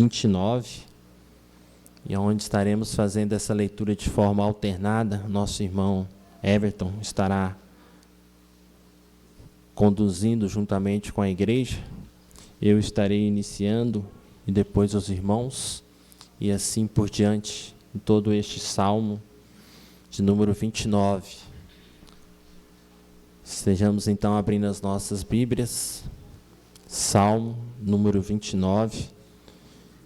29, e onde estaremos fazendo essa leitura de forma alternada. Nosso irmão Everton estará conduzindo juntamente com a igreja. Eu estarei iniciando e depois os irmãos, e assim por diante, em todo este salmo de número 29. Estejamos então abrindo as nossas Bíblias, salmo número 29,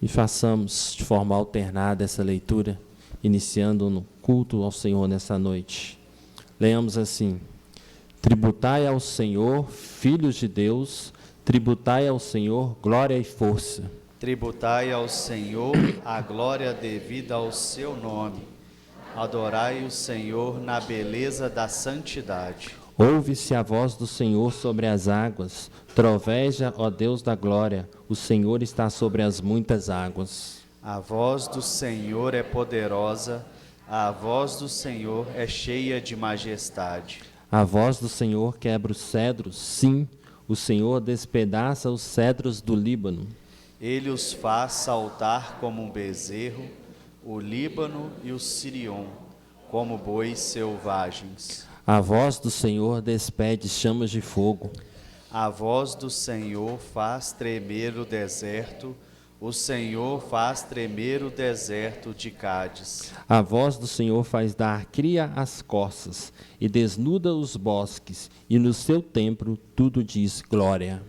e façamos de forma alternada essa leitura, iniciando no culto ao Senhor nessa noite. Leamos assim: tributai ao Senhor, filhos de Deus, tributai ao Senhor glória e força. Tributai ao Senhor a glória devida ao seu nome. Adorai o Senhor na beleza da santidade. Ouve-se a voz do Senhor sobre as águas. Troveja, ó Deus da glória, o Senhor está sobre as muitas águas. A voz do Senhor é poderosa, a voz do Senhor é cheia de majestade. A voz do Senhor quebra os cedros, sim, o Senhor despedaça os cedros do Líbano. Ele os faz saltar como um bezerro, o Líbano e o Sirion, como bois selvagens. A voz do Senhor despede chamas de fogo. A voz do Senhor faz tremer o deserto, o Senhor faz tremer o deserto de Cádiz. A voz do Senhor faz dar cria às corças e desnuda os bosques, e no seu templo tudo diz glória.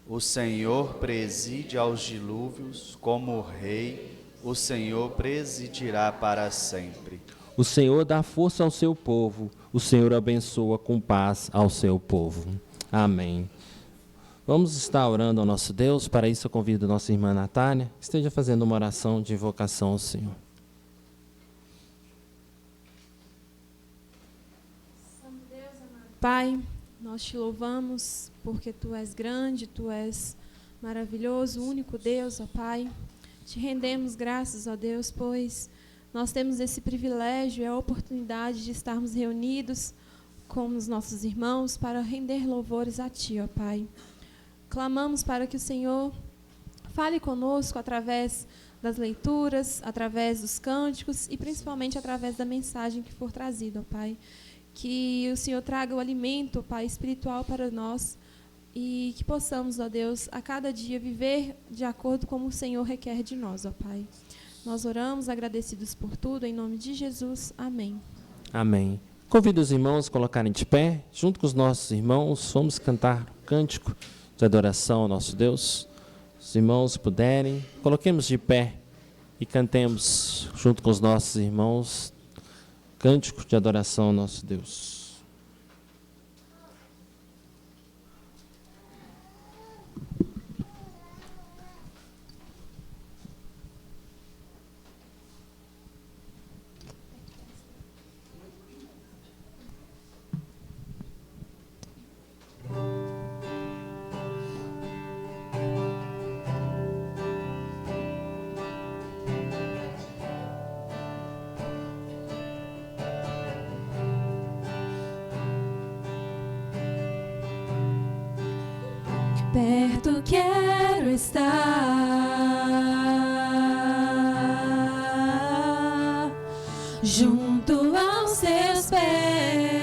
O Senhor preside aos dilúvios como rei, o Senhor presidirá para sempre. O Senhor dá força ao seu povo, o Senhor abençoa com paz ao seu povo. Amém. Vamos estar orando ao nosso Deus. Para isso eu convido a nossa irmã Natália, que esteja fazendo uma oração de invocação ao Senhor. Pai, nós te louvamos porque Tu és grande, Tu és maravilhoso, único Deus, ó Pai. Te rendemos graças, ó Deus, pois nós temos esse privilégio e a oportunidade de estarmos reunidos com os nossos irmãos para render louvores a Ti, ó Pai. Clamamos para que o Senhor fale conosco através das leituras, através dos cânticos e principalmente através da mensagem que for trazida, ó Pai. Que o Senhor traga o alimento, Pai, espiritual para nós e que possamos, ó Deus, a cada dia viver de acordo com o Senhor requer de nós, ó Pai. Nós oramos agradecidos por tudo, em nome de Jesus. Amém. Amém. Convido os irmãos a colocarem de pé. Junto com os nossos irmãos, vamos cantar um cântico de adoração ao nosso Deus. Os irmãos puderem, coloquemos de pé e cantemos junto com os nossos irmãos cântico de adoração ao nosso Deus. Perto quero estar, junto aos seus pés,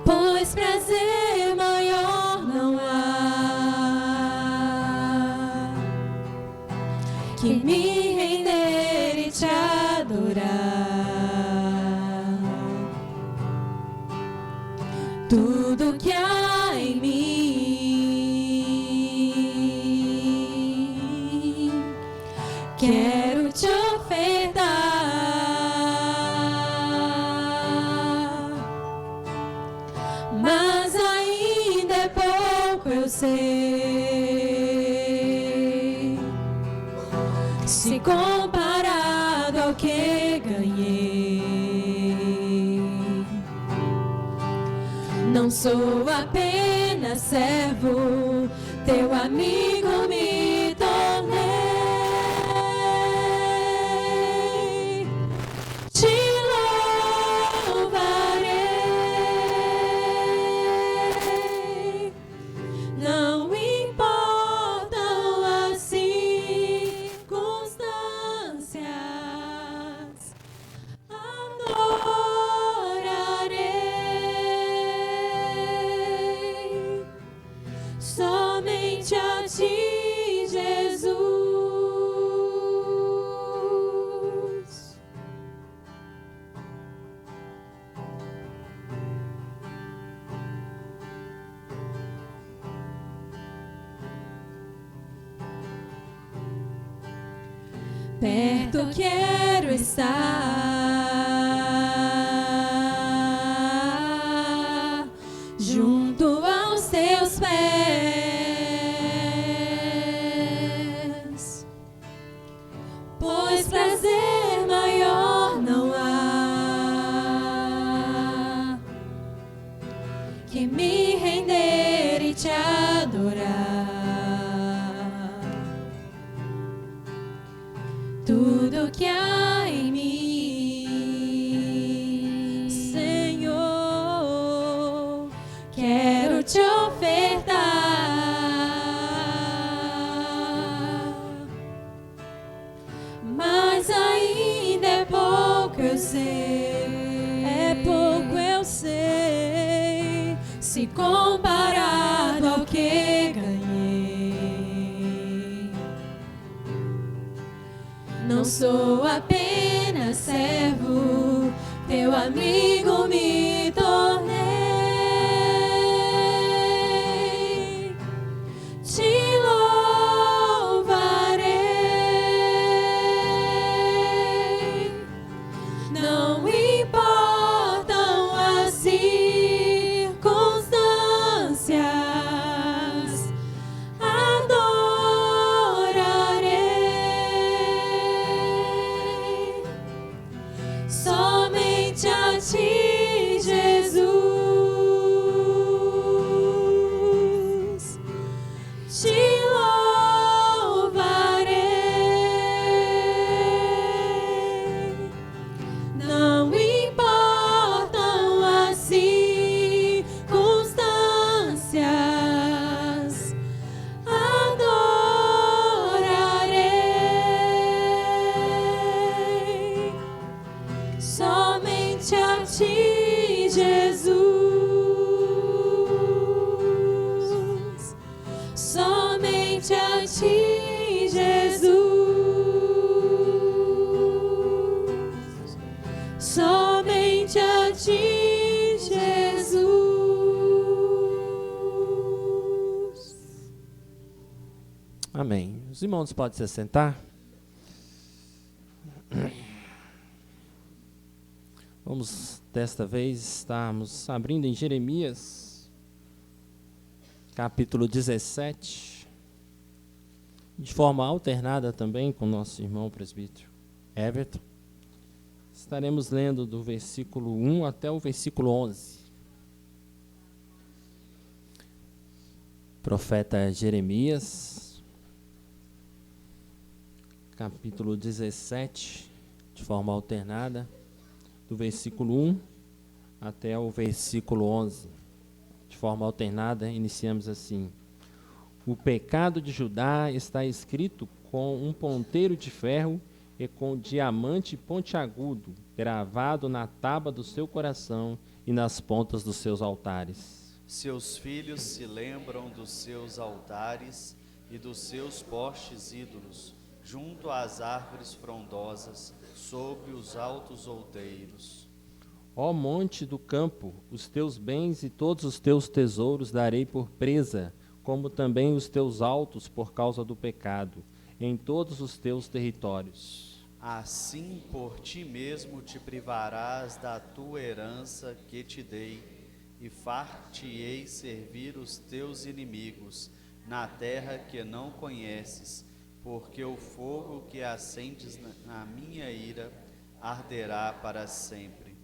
pois prazer maior não há que me render e te adorar. Tudo que há em mim, quero te ofertar, mas ainda é pouco, eu sei, se comparado ao que ganhei. Não sou apenas servo, teu amigo me tornei. Te louvarei, não importa somente a ti, Jesus. Perto quero estar, junto aos teus pés, pois prazer maior não há que me render e te adorar. Tudo que há em mim, Senhor, quero te ofertar. Mas ainda é pouco, eu sei, eu sei, se comparado ao que ganhei. Não sou apenas servo, teu amigo me tornei. Te louvarei, não importam as circunstâncias. Somente a ti, Jesus, te louvarei. Não importam as circunstâncias, adorarei. Somente a ti, Jesus. Somente a ti, Jesus. Somente a ti, Jesus. Amém. Os irmãos podem se sentar. Vamos, desta vez, estarmos abrindo em Jeremias, capítulo 17, de forma alternada também com o nosso irmão presbítero Everton. Estaremos lendo do versículo 1 até o versículo 11. Profeta Jeremias, capítulo 17, de forma alternada, do versículo 1 até o versículo 11. De forma alternada, iniciamos assim. O pecado de Judá está escrito com um ponteiro de ferro e com diamante pontiagudo, gravado na tábua do seu coração e nas pontas dos seus altares. Seus filhos se lembram dos seus altares e dos seus postes ídolos, junto às árvores frondosas, sobre os altos outeiros. Ó monte do campo, os teus bens e todos os teus tesouros darei por presa, como também os teus altos por causa do pecado, em todos os teus territórios. Assim por ti mesmo te privarás da tua herança que te dei, e far-te-ei servir os teus inimigos, na terra que não conheces, porque o fogo que acendes na minha ira arderá para sempre.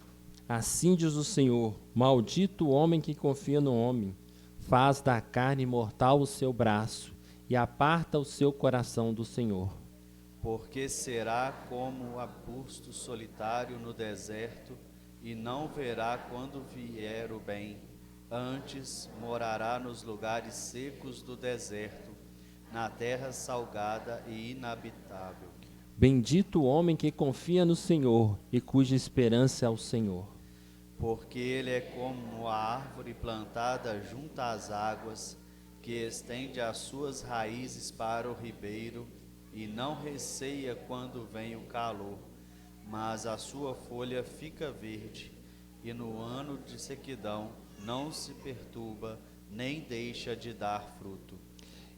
Assim diz o Senhor: maldito o homem que confia no homem, faz da carne mortal o seu braço, e aparta o seu coração do Senhor. Porque será como o arbusto solitário no deserto, e não verá quando vier o bem, antes morará nos lugares secos do deserto, na terra salgada e inabitável. Bendito o homem que confia no Senhor e cuja esperança é o Senhor. Porque ele é como a árvore plantada junto às águas, que estende as suas raízes para o ribeiro e não receia quando vem o calor, mas a sua folha fica verde, e no ano de sequidão não se perturba, nem deixa de dar fruto.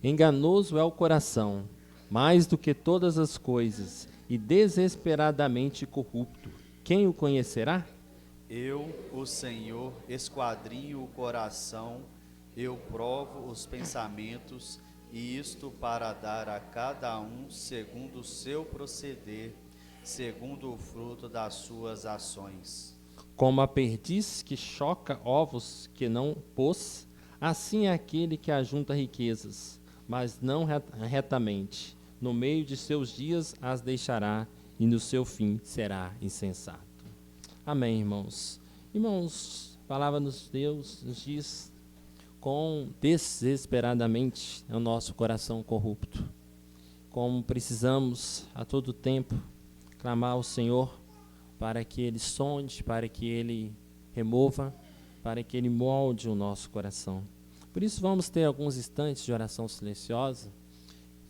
Enganoso é o coração, mais do que todas as coisas, e desesperadamente corrupto. Quem o conhecerá? Eu, o Senhor, esquadrinho o coração, eu provo os pensamentos, e isto para dar a cada um segundo o seu proceder, segundo o fruto das suas ações. Como a perdiz que choca ovos que não pôs, assim é aquele que ajunta riquezas, mas não retamente. No meio de seus dias as deixará, e no seu fim será insensato. Amém, irmãos. Irmãos, a palavra de Deus nos diz: com desesperadamente é o nosso coração corrupto. Como precisamos a todo tempo clamar ao Senhor para que Ele sonde, para que Ele remova, para que Ele molde o nosso coração. Por isso vamos ter alguns instantes de oração silenciosa,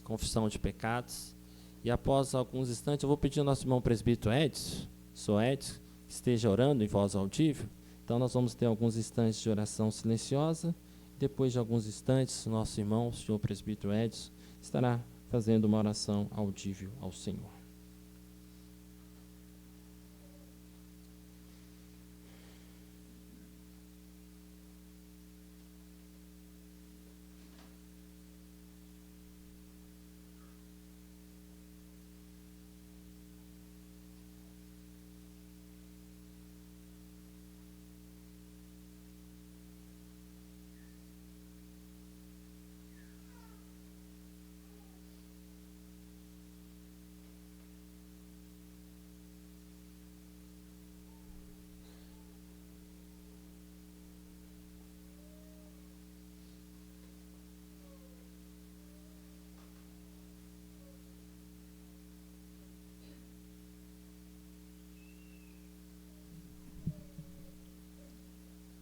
confissão de pecados, e após alguns instantes eu vou pedir ao nosso irmão presbítero Edson, que esteja orando em voz audível. Então nós vamos ter alguns instantes de oração silenciosa. Depois de alguns instantes, o nosso irmão, o senhor presbítero Edson, estará fazendo uma oração audível ao Senhor.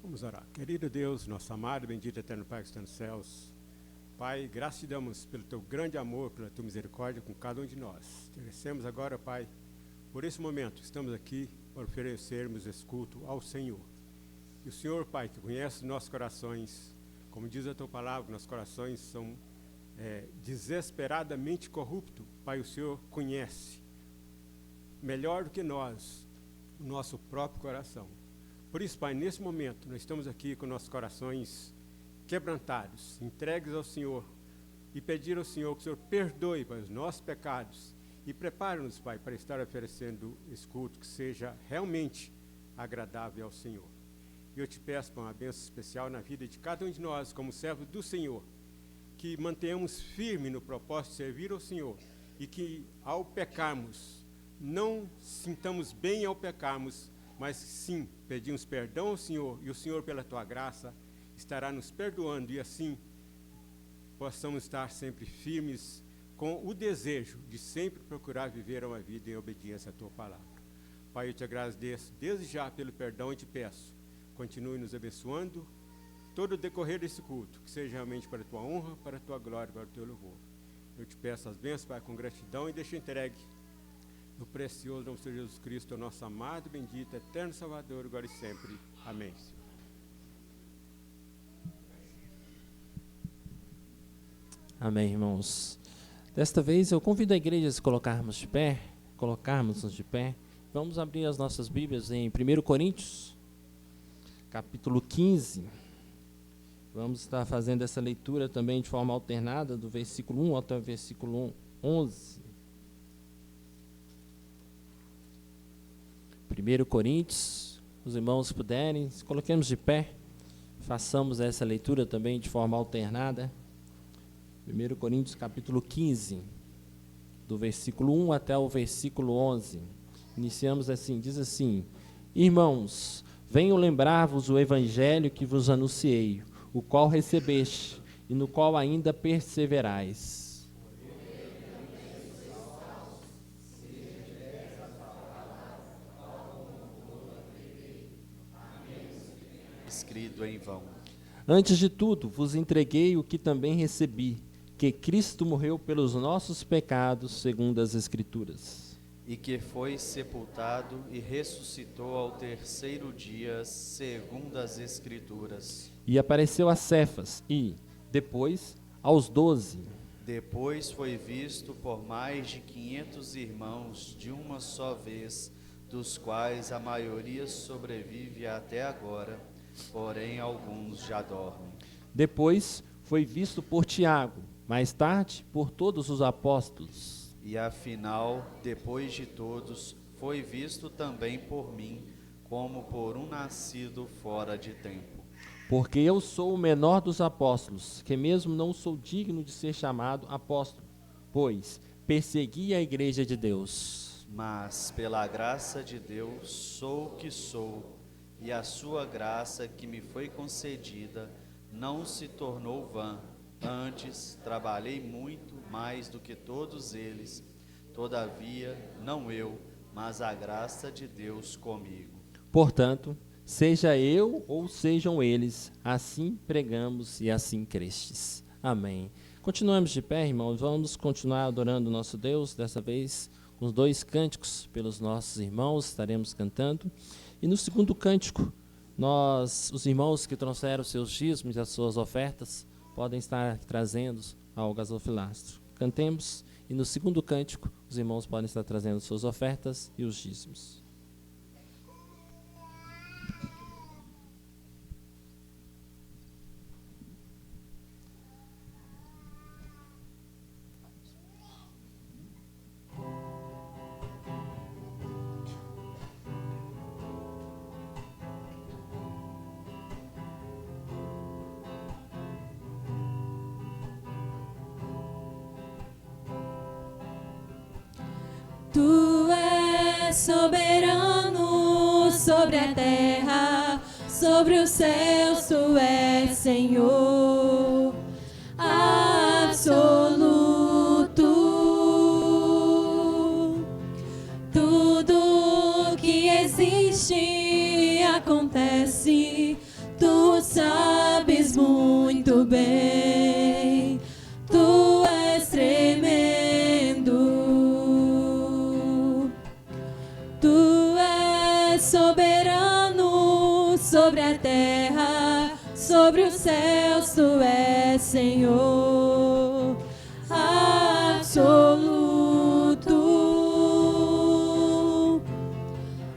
Vamos orar. Querido Deus, nosso amado, bendito, eterno Pai que está nos céus. Pai, graças te damos pelo teu grande amor, pela tua misericórdia com cada um de nós. Te agradecemos agora, Pai, por esse momento. Estamos aqui para oferecermos esse culto ao Senhor. E o Senhor, Pai, que conhece os nossos corações, como diz a tua palavra, nossos corações são desesperadamente corruptos. Pai, o Senhor conhece melhor do que nós o nosso próprio coração. Por isso, Pai, nesse momento, nós estamos aqui com nossos corações quebrantados, entregues ao Senhor, e pedir ao Senhor que o Senhor perdoe, Pai, os nossos pecados, e prepare-nos, Pai, para estar oferecendo esse culto que seja realmente agradável ao Senhor. E eu te peço, Pai, uma bênção especial na vida de cada um de nós, como servo do Senhor, que mantenhamos firme no propósito de servir ao Senhor, e que, ao pecarmos, não sintamos bem ao pecarmos, mas sim, pedimos perdão ao Senhor, e o Senhor, pela tua graça, estará nos perdoando, e assim possamos estar sempre firmes com o desejo de sempre procurar viver uma vida em obediência à tua palavra. Pai, eu te agradeço desde já pelo perdão e te peço, continue nos abençoando todo o decorrer desse culto, que seja realmente para a tua honra, para a tua glória, para o teu louvor. Eu te peço as bênçãos, Pai, com gratidão, e deixo entregue no precioso nome de Jesus Cristo, nosso amado, bendito, eterno Salvador, agora e sempre. Amém. Amém, irmãos. Desta vez eu convido a igreja a se colocarmos de pé. Vamos abrir as nossas Bíblias em 1 Coríntios, capítulo 15. Vamos estar fazendo essa leitura também de forma alternada, do versículo 1 até o versículo 11. 1 Coríntios, os irmãos puderem, se coloquemos de pé, façamos essa leitura também de forma alternada. 1 Coríntios capítulo 15, do versículo 1 até o versículo 11. Iniciamos assim, diz assim: Irmãos, venho lembrar-vos o evangelho que vos anunciei, o qual recebeste, e no qual ainda perseverais. Escrito em vão. Antes de tudo, vos entreguei o que também recebi, que Cristo morreu pelos nossos pecados, segundo as Escrituras. E que foi sepultado e ressuscitou ao terceiro dia, segundo as Escrituras. E apareceu a Cefas e, depois, aos 12. Depois foi visto por mais de 500 irmãos de uma só vez, dos quais a maioria sobrevive até agora, porém alguns já dormem. Depois foi visto por Tiago, mais tarde por todos os apóstolos. E afinal, depois de todos, foi visto também por mim, como por um nascido fora de tempo. Porque eu sou o menor dos apóstolos, que mesmo não sou digno de ser chamado apóstolo, pois persegui a igreja de Deus. Mas, pela graça de Deus, sou o que sou, e a sua graça que me foi concedida não se tornou vã. Antes, trabalhei muito mais do que todos eles. Todavia, não eu, mas a graça de Deus comigo. Portanto, seja eu ou sejam eles, assim pregamos e assim crestes. Amém. Continuamos de pé, irmãos. Vamos continuar adorando o nosso Deus, dessa vez com os 2 cânticos pelos nossos irmãos, estaremos cantando. E no segundo cântico, os irmãos que trouxeram seus dízimos e as suas ofertas, podem estar trazendo ao gasofilastro. Cantemos, e no segundo cântico, os irmãos podem estar trazendo suas ofertas e os dízimos. Tu és soberano sobre a terra, sobre os céus, tu és Senhor absoluto. Tudo que existe acontece, tu sabes muito bem. Tu és tremendo. Tu és soberano sobre a terra, sobre os céus, tu és Senhor absoluto.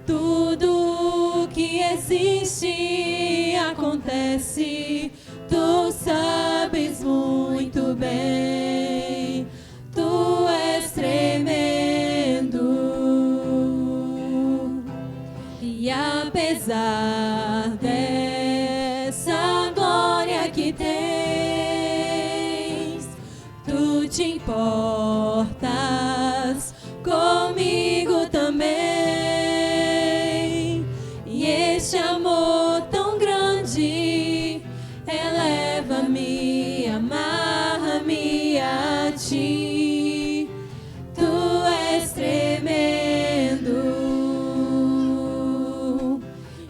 Tudo que existe acontece, tu sabes muito bem. Tu és tremendo. E apesar dessa glória que tens, tu te importas comigo também. E este amor tão grande eleva-me, amarra-me a ti. Tu és tremendo.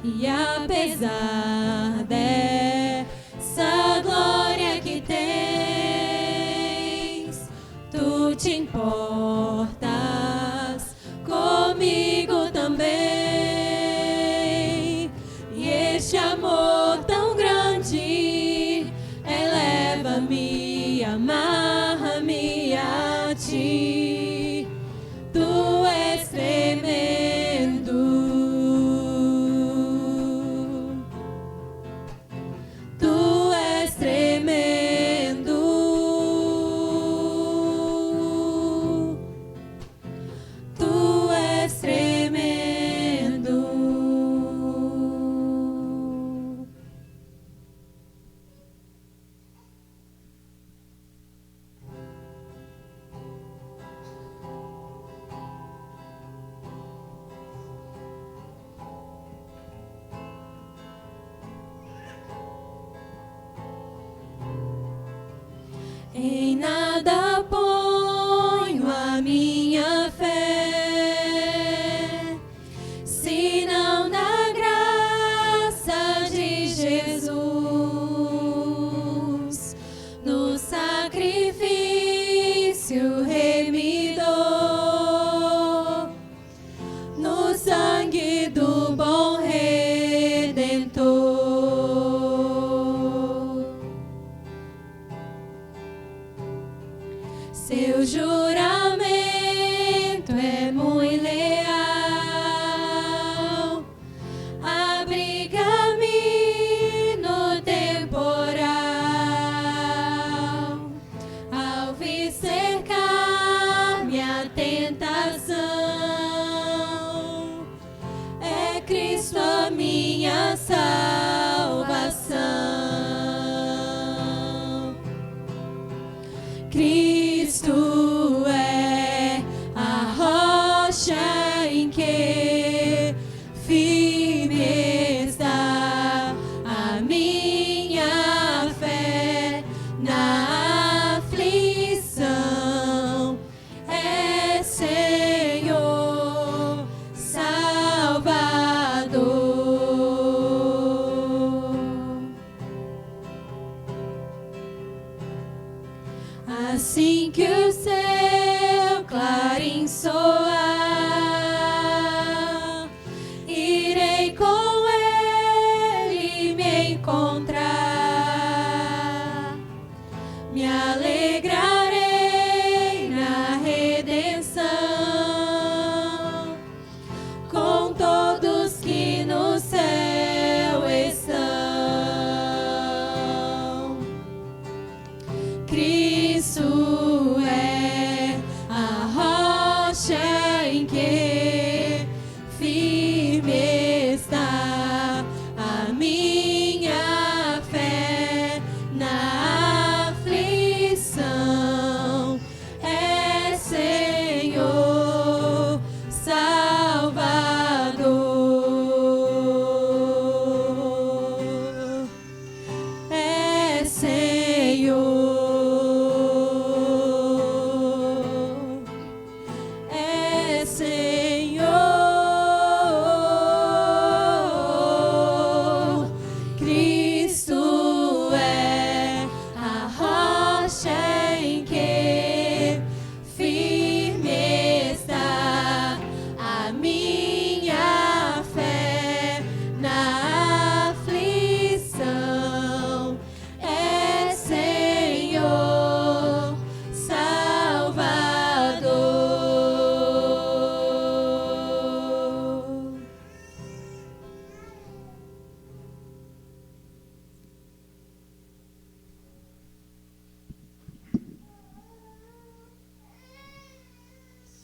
E apesar dessa glória que tens, tu te importas comigo também. E este amor tão grande eleva-me, amarra-me a ti. Tu és tremendo. Tu és tremendo. sacrifício remidor, no sangue do bom Redentor. Seu juramento é muito leal, abriga-me no temporal, ao vir cercar minha tentação. É Cristo a minha salvação. Cristo é a rocha em que firme está a minha fé na aflição. É Senhor Salvador. Assim que o seu clarim soar, irei com ele me encontrar. Me alegrarei na redenção, com todos que no céu estão. Cristo é a rocha em que firme está a minha fé na aflição. É Senhor Salvador. É Senhor. É Senhor. Cristo é a rocha em que firme está a minha fé na aflição. É Senhor Salvador.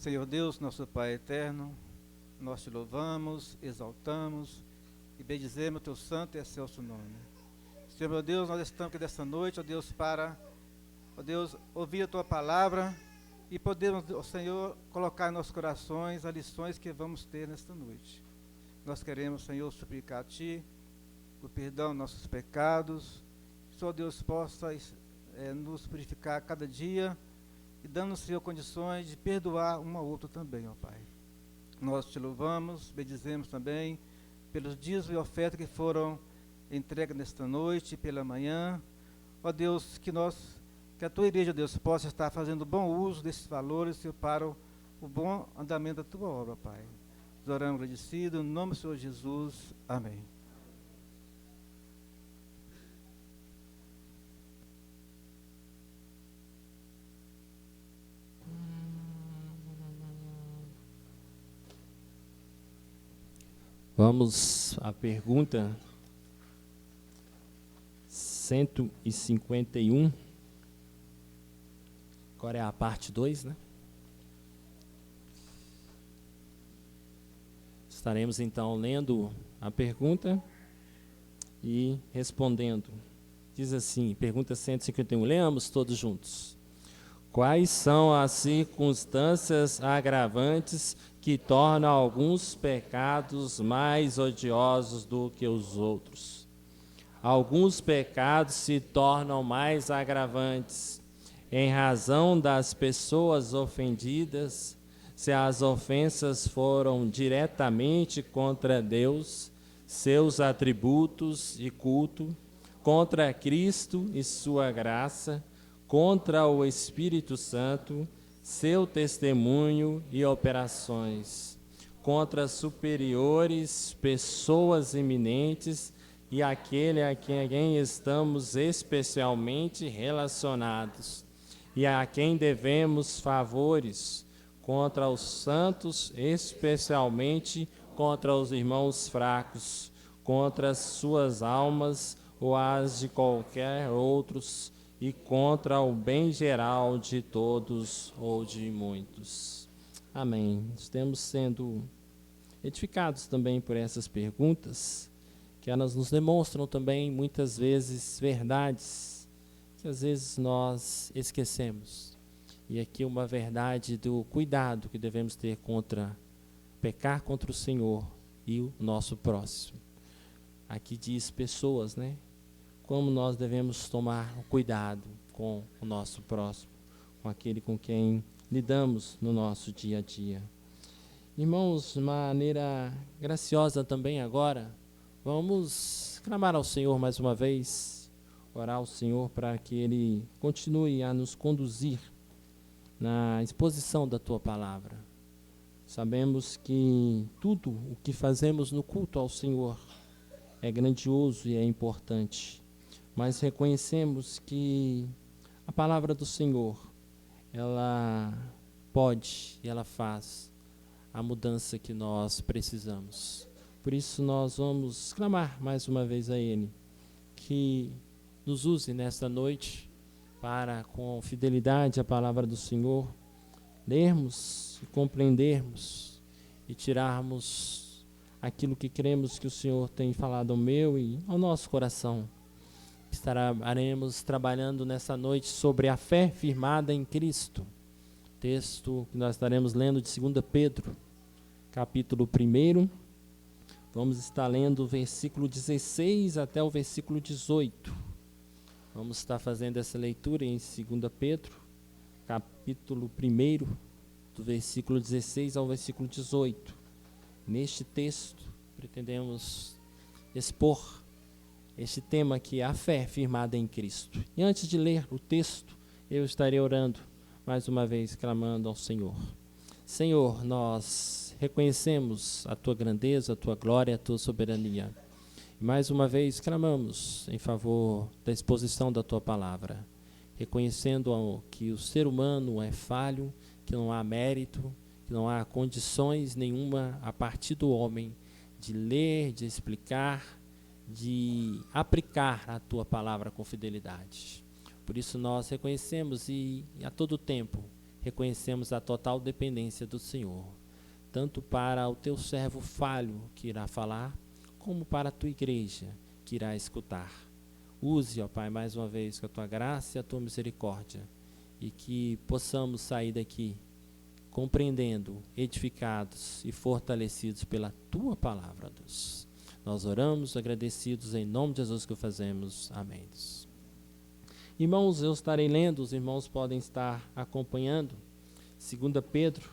Senhor Deus, nosso Pai eterno, nós te louvamos, exaltamos e bendizemos o teu santo e excelso nome. Senhor meu Deus, nós estamos aqui desta noite, ó Deus, para, ó Deus, ouvir a tua palavra e podermos, ó Senhor, colocar em nossos corações as lições que vamos ter nesta noite. Nós queremos, Senhor, suplicar a Ti o perdão dos nossos pecados, que só Deus possa nos purificar cada dia e dando, Senhor, condições de perdoar um ao outro também, ó Pai. Nós te louvamos, bendizemos também pelos dízimos e ofertas que foram entregues nesta noite, pela manhã. Ó Deus, que a tua igreja, Deus, possa estar fazendo bom uso desses valores, Senhor, para o bom andamento da tua obra, Pai. Nós oramos agradecidos, no nome do Senhor Jesus. Amém. Vamos à pergunta 151. Agora é a parte 2, né? Estaremos então lendo a pergunta e respondendo. Diz assim, pergunta 151, leamos todos juntos. Quais são as circunstâncias agravantes que tornam alguns pecados mais odiosos do que os outros? Alguns pecados se tornam mais agravantes em razão das pessoas ofendidas, se as ofensas foram diretamente contra Deus, seus atributos e culto, contra Cristo e sua graça, contra o Espírito Santo, seu testemunho e operações contra superiores, pessoas eminentes e aquele a quem estamos especialmente relacionados e a quem devemos favores, contra os santos, especialmente contra os irmãos fracos, contra as suas almas ou as de qualquer outros, e contra o bem geral de todos ou de muitos. Amém. Estamos sendo edificados também por essas perguntas, que elas nos demonstram também muitas vezes verdades que às vezes nós esquecemos. E aqui uma verdade do cuidado que devemos ter contra pecar contra o Senhor e o nosso próximo. Aqui diz pessoas, né? Como nós devemos tomar cuidado com o nosso próximo, com aquele com quem lidamos no nosso dia a dia. Irmãos, de maneira graciosa também agora, vamos clamar ao Senhor mais uma vez, orar ao Senhor para que Ele continue a nos conduzir na exposição da Tua Palavra. Sabemos que tudo o que fazemos no culto ao Senhor é grandioso e é importante, mas reconhecemos que a Palavra do Senhor, ela pode e ela faz a mudança que nós precisamos. Por isso nós vamos clamar mais uma vez a Ele, que nos use nesta noite para, com fidelidade, a Palavra do Senhor, lermos e compreendermos e tirarmos aquilo que cremos que o Senhor tem falado ao meu e ao nosso coração. Estaremos trabalhando nessa noite sobre a fé firmada em Cristo. Texto que nós estaremos lendo de 2 Pedro, capítulo 1. Vamos estar lendo o versículo 16 até o versículo 18. Vamos estar fazendo essa leitura em 2 Pedro, capítulo 1, do versículo 16 ao versículo 18. Neste texto, pretendemos expor este tema que é a fé firmada em Cristo. E antes de ler o texto, eu estarei orando, mais uma vez clamando ao Senhor. Senhor, nós reconhecemos a Tua grandeza, a Tua glória, a Tua soberania. E mais uma vez clamamos em favor da exposição da Tua Palavra, reconhecendo que o ser humano é falho, que não há mérito, que não há condições nenhuma a partir do homem de ler, de explicar, de aplicar a Tua Palavra com fidelidade. Por isso nós reconhecemos e a todo tempo reconhecemos a total dependência do Senhor, tanto para o Teu servo falho que irá falar, como para a Tua igreja que irá escutar. Use, ó Pai, mais uma vez com a Tua graça e a Tua misericórdia, e que possamos sair daqui compreendendo, edificados e fortalecidos pela Tua Palavra, Deus. Nós oramos agradecidos em nome de Jesus que o fazemos. Amém. Irmãos, eu estarei lendo, os irmãos podem estar acompanhando, 2 Pedro,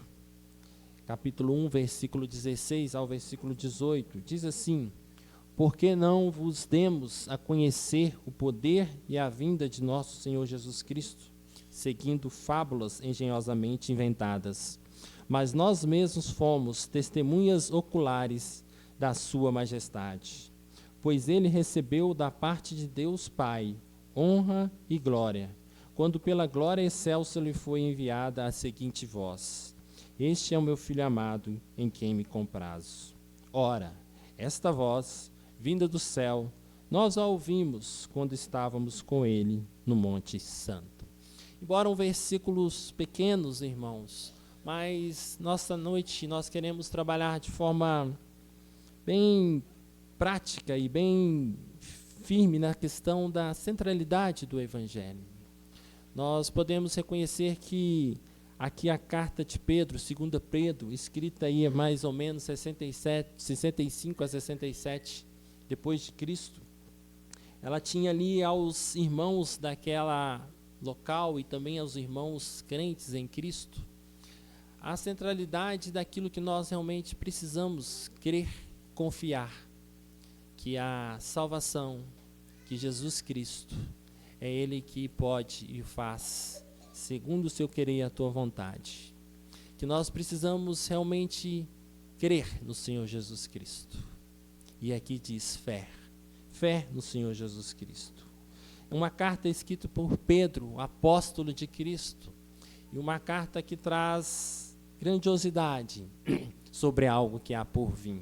capítulo 1, versículo 16 ao versículo 18, diz assim: porque não vos demos a conhecer o poder e a vinda de nosso Senhor Jesus Cristo, seguindo fábulas engenhosamente inventadas, mas nós mesmos fomos testemunhas oculares da sua majestade, pois ele recebeu da parte de Deus Pai honra e glória, quando pela glória excelsa lhe foi enviada a seguinte voz: este é o meu Filho amado, em quem me comprazo. Ora, esta voz, vinda do céu, nós a ouvimos quando estávamos com ele no Monte Santo. Embora versículos pequenos, irmãos, mas nesta noite nós queremos trabalhar de forma bem prática e bem firme na questão da centralidade do Evangelho. Nós podemos reconhecer que aqui a carta de Pedro, 2 Pedro, escrita aí mais ou menos 65 a 67 depois de Cristo, ela tinha ali aos irmãos daquela local e também aos irmãos crentes em Cristo a centralidade daquilo que nós realmente precisamos crer, confiar, que a salvação, que Jesus Cristo é Ele que pode e faz segundo o seu querer e a tua vontade. Que nós precisamos realmente crer no Senhor Jesus Cristo. E aqui diz fé. Fé no Senhor Jesus Cristo. Uma carta escrita por Pedro, apóstolo de Cristo. E uma carta que traz grandiosidade sobre algo que há por vir.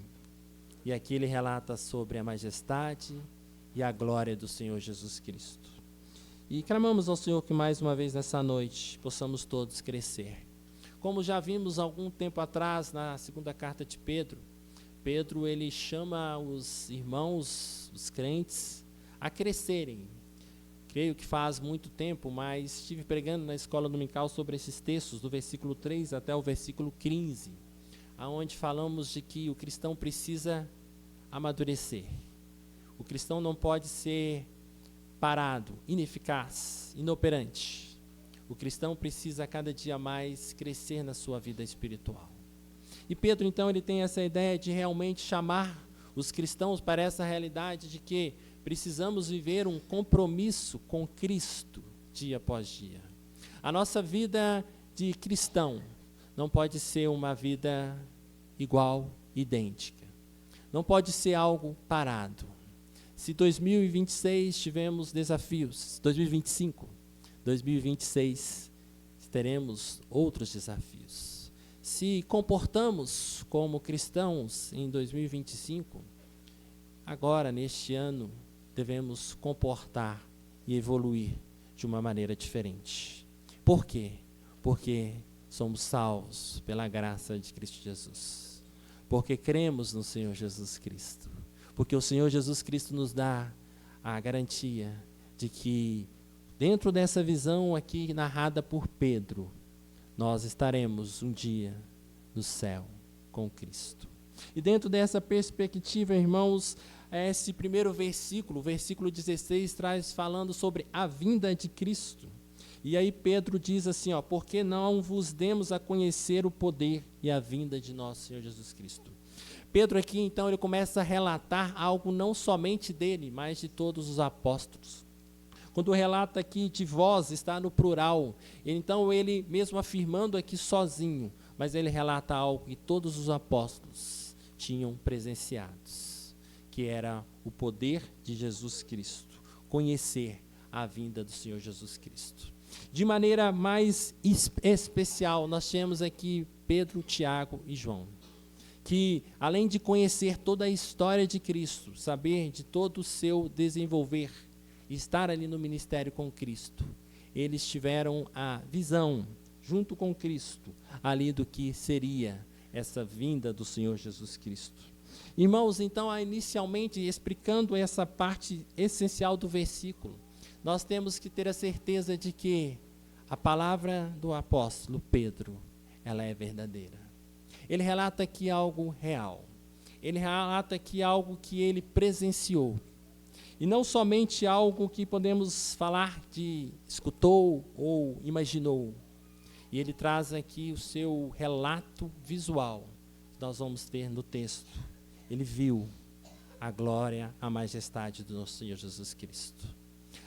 E aqui ele relata sobre a majestade e a glória do Senhor Jesus Cristo. E clamamos ao Senhor que mais uma vez nessa noite possamos todos crescer. Como já vimos algum tempo atrás na segunda carta de Pedro, Pedro ele chama os irmãos, os crentes, a crescerem. Creio que faz muito tempo, mas estive pregando na escola dominical sobre esses textos, do versículo 3 até o versículo 15, onde falamos de que o cristão precisa amadurecer. O cristão não pode ser parado, ineficaz, inoperante. O cristão precisa cada dia mais crescer na sua vida espiritual. E Pedro, então, ele tem essa ideia de realmente chamar os cristãos para essa realidade de que precisamos viver um compromisso com Cristo dia após dia. A nossa vida de cristão não pode ser uma vida igual, idêntica. Não pode ser algo parado. Se 2026 tivemos desafios, 2025, 2026 teremos outros desafios. Se comportamos como cristãos em 2025, agora, neste ano, devemos comportar e evoluir de uma maneira diferente. Por quê? Porque somos salvos pela graça de Cristo Jesus. Porque cremos no Senhor Jesus Cristo. Porque o Senhor Jesus Cristo nos dá a garantia de que, dentro dessa visão aqui narrada por Pedro, nós estaremos um dia no céu com Cristo. E dentro dessa perspectiva, irmãos, esse primeiro versículo, o versículo 16, traz falando sobre a vinda de Cristo. E aí Pedro diz assim, porque não vos demos a conhecer o poder e a vinda de nosso Senhor Jesus Cristo. Pedro aqui, então, ele começa a relatar algo não somente dele, mas de todos os apóstolos. Quando relata aqui de vós, está no plural. Então, ele mesmo afirmando aqui sozinho, mas ele relata algo que todos os apóstolos tinham presenciados, que era o poder de Jesus Cristo, conhecer a vinda do Senhor Jesus Cristo. De maneira mais especial, nós temos aqui Pedro, Tiago e João, que além de conhecer toda a história de Cristo, saber de todo o seu desenvolver, estar ali no ministério com Cristo, eles tiveram a visão, junto com Cristo, ali do que seria essa vinda do Senhor Jesus Cristo. Irmãos, então, inicialmente, explicando essa parte essencial do versículo, nós temos que ter a certeza de que a palavra do apóstolo Pedro, ela é verdadeira. Ele relata aqui algo real. Ele relata aqui algo que ele presenciou. E não somente algo que podemos falar de escutou ou imaginou. E ele traz aqui o seu relato visual, que nós vamos ter no texto. Ele viu a glória, a majestade do nosso Senhor Jesus Cristo.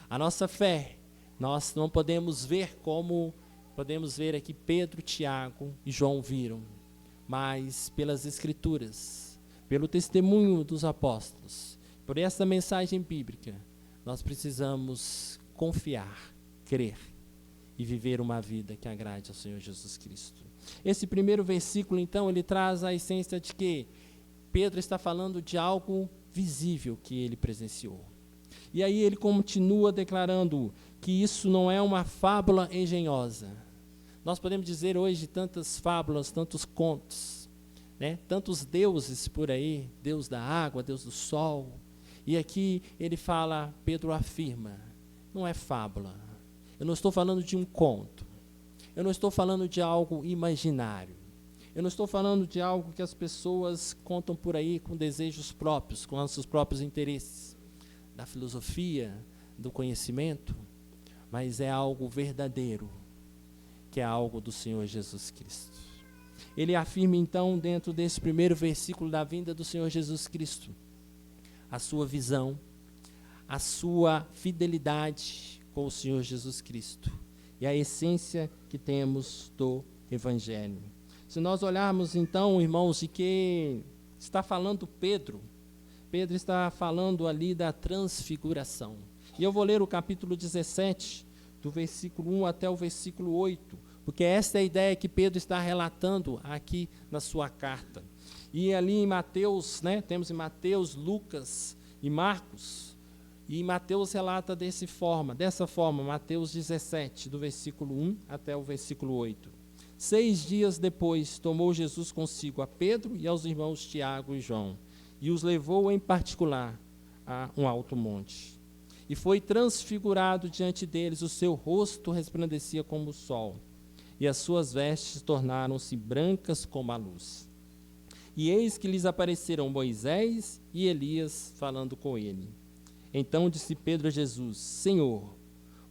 A nossa fé, nós não podemos ver como podemos ver aqui Pedro, Tiago e João viram, mas pelas Escrituras, pelo testemunho dos apóstolos, por essa mensagem bíblica, nós precisamos confiar, crer e viver uma vida que agrade ao Senhor Jesus Cristo. Esse primeiro versículo, então, ele traz a essência de que Pedro está falando de algo visível que ele presenciou. E aí ele continua declarando que isso não é uma fábula engenhosa. Nós podemos dizer hoje tantas fábulas, tantos contos, né? Tantos deuses por aí, Deus da água, Deus do sol. E aqui ele fala, Pedro afirma, não é fábula. Eu não estou falando de um conto. Eu não estou falando de algo imaginário. Eu não estou falando de algo que as pessoas contam por aí com desejos próprios, com os seus próprios interesses, da filosofia, do conhecimento, mas é algo verdadeiro, que é algo do Senhor Jesus Cristo. Ele afirma então, dentro desse primeiro versículo da vinda do Senhor Jesus Cristo, a sua visão, a sua fidelidade com o Senhor Jesus Cristo, e e a essência que temos do Evangelho. Se nós olharmos então, irmãos, de que está falando Pedro está falando ali da transfiguração. E eu vou ler o capítulo 17, do versículo 1 até o versículo 8, porque essa é a ideia que Pedro está relatando aqui na sua carta. E ali em Mateus, temos em Mateus, Lucas e Marcos, e Mateus relata dessa forma, Mateus 17, do versículo 1 até o versículo 8. 6 dias depois, tomou Jesus consigo a Pedro e aos irmãos Tiago e João, e os levou em particular a um alto monte. E foi transfigurado diante deles, o seu rosto resplandecia como o sol, e as suas vestes tornaram-se brancas como a luz. E eis que lhes apareceram Moisés e Elias falando com ele. Então disse Pedro a Jesus: Senhor,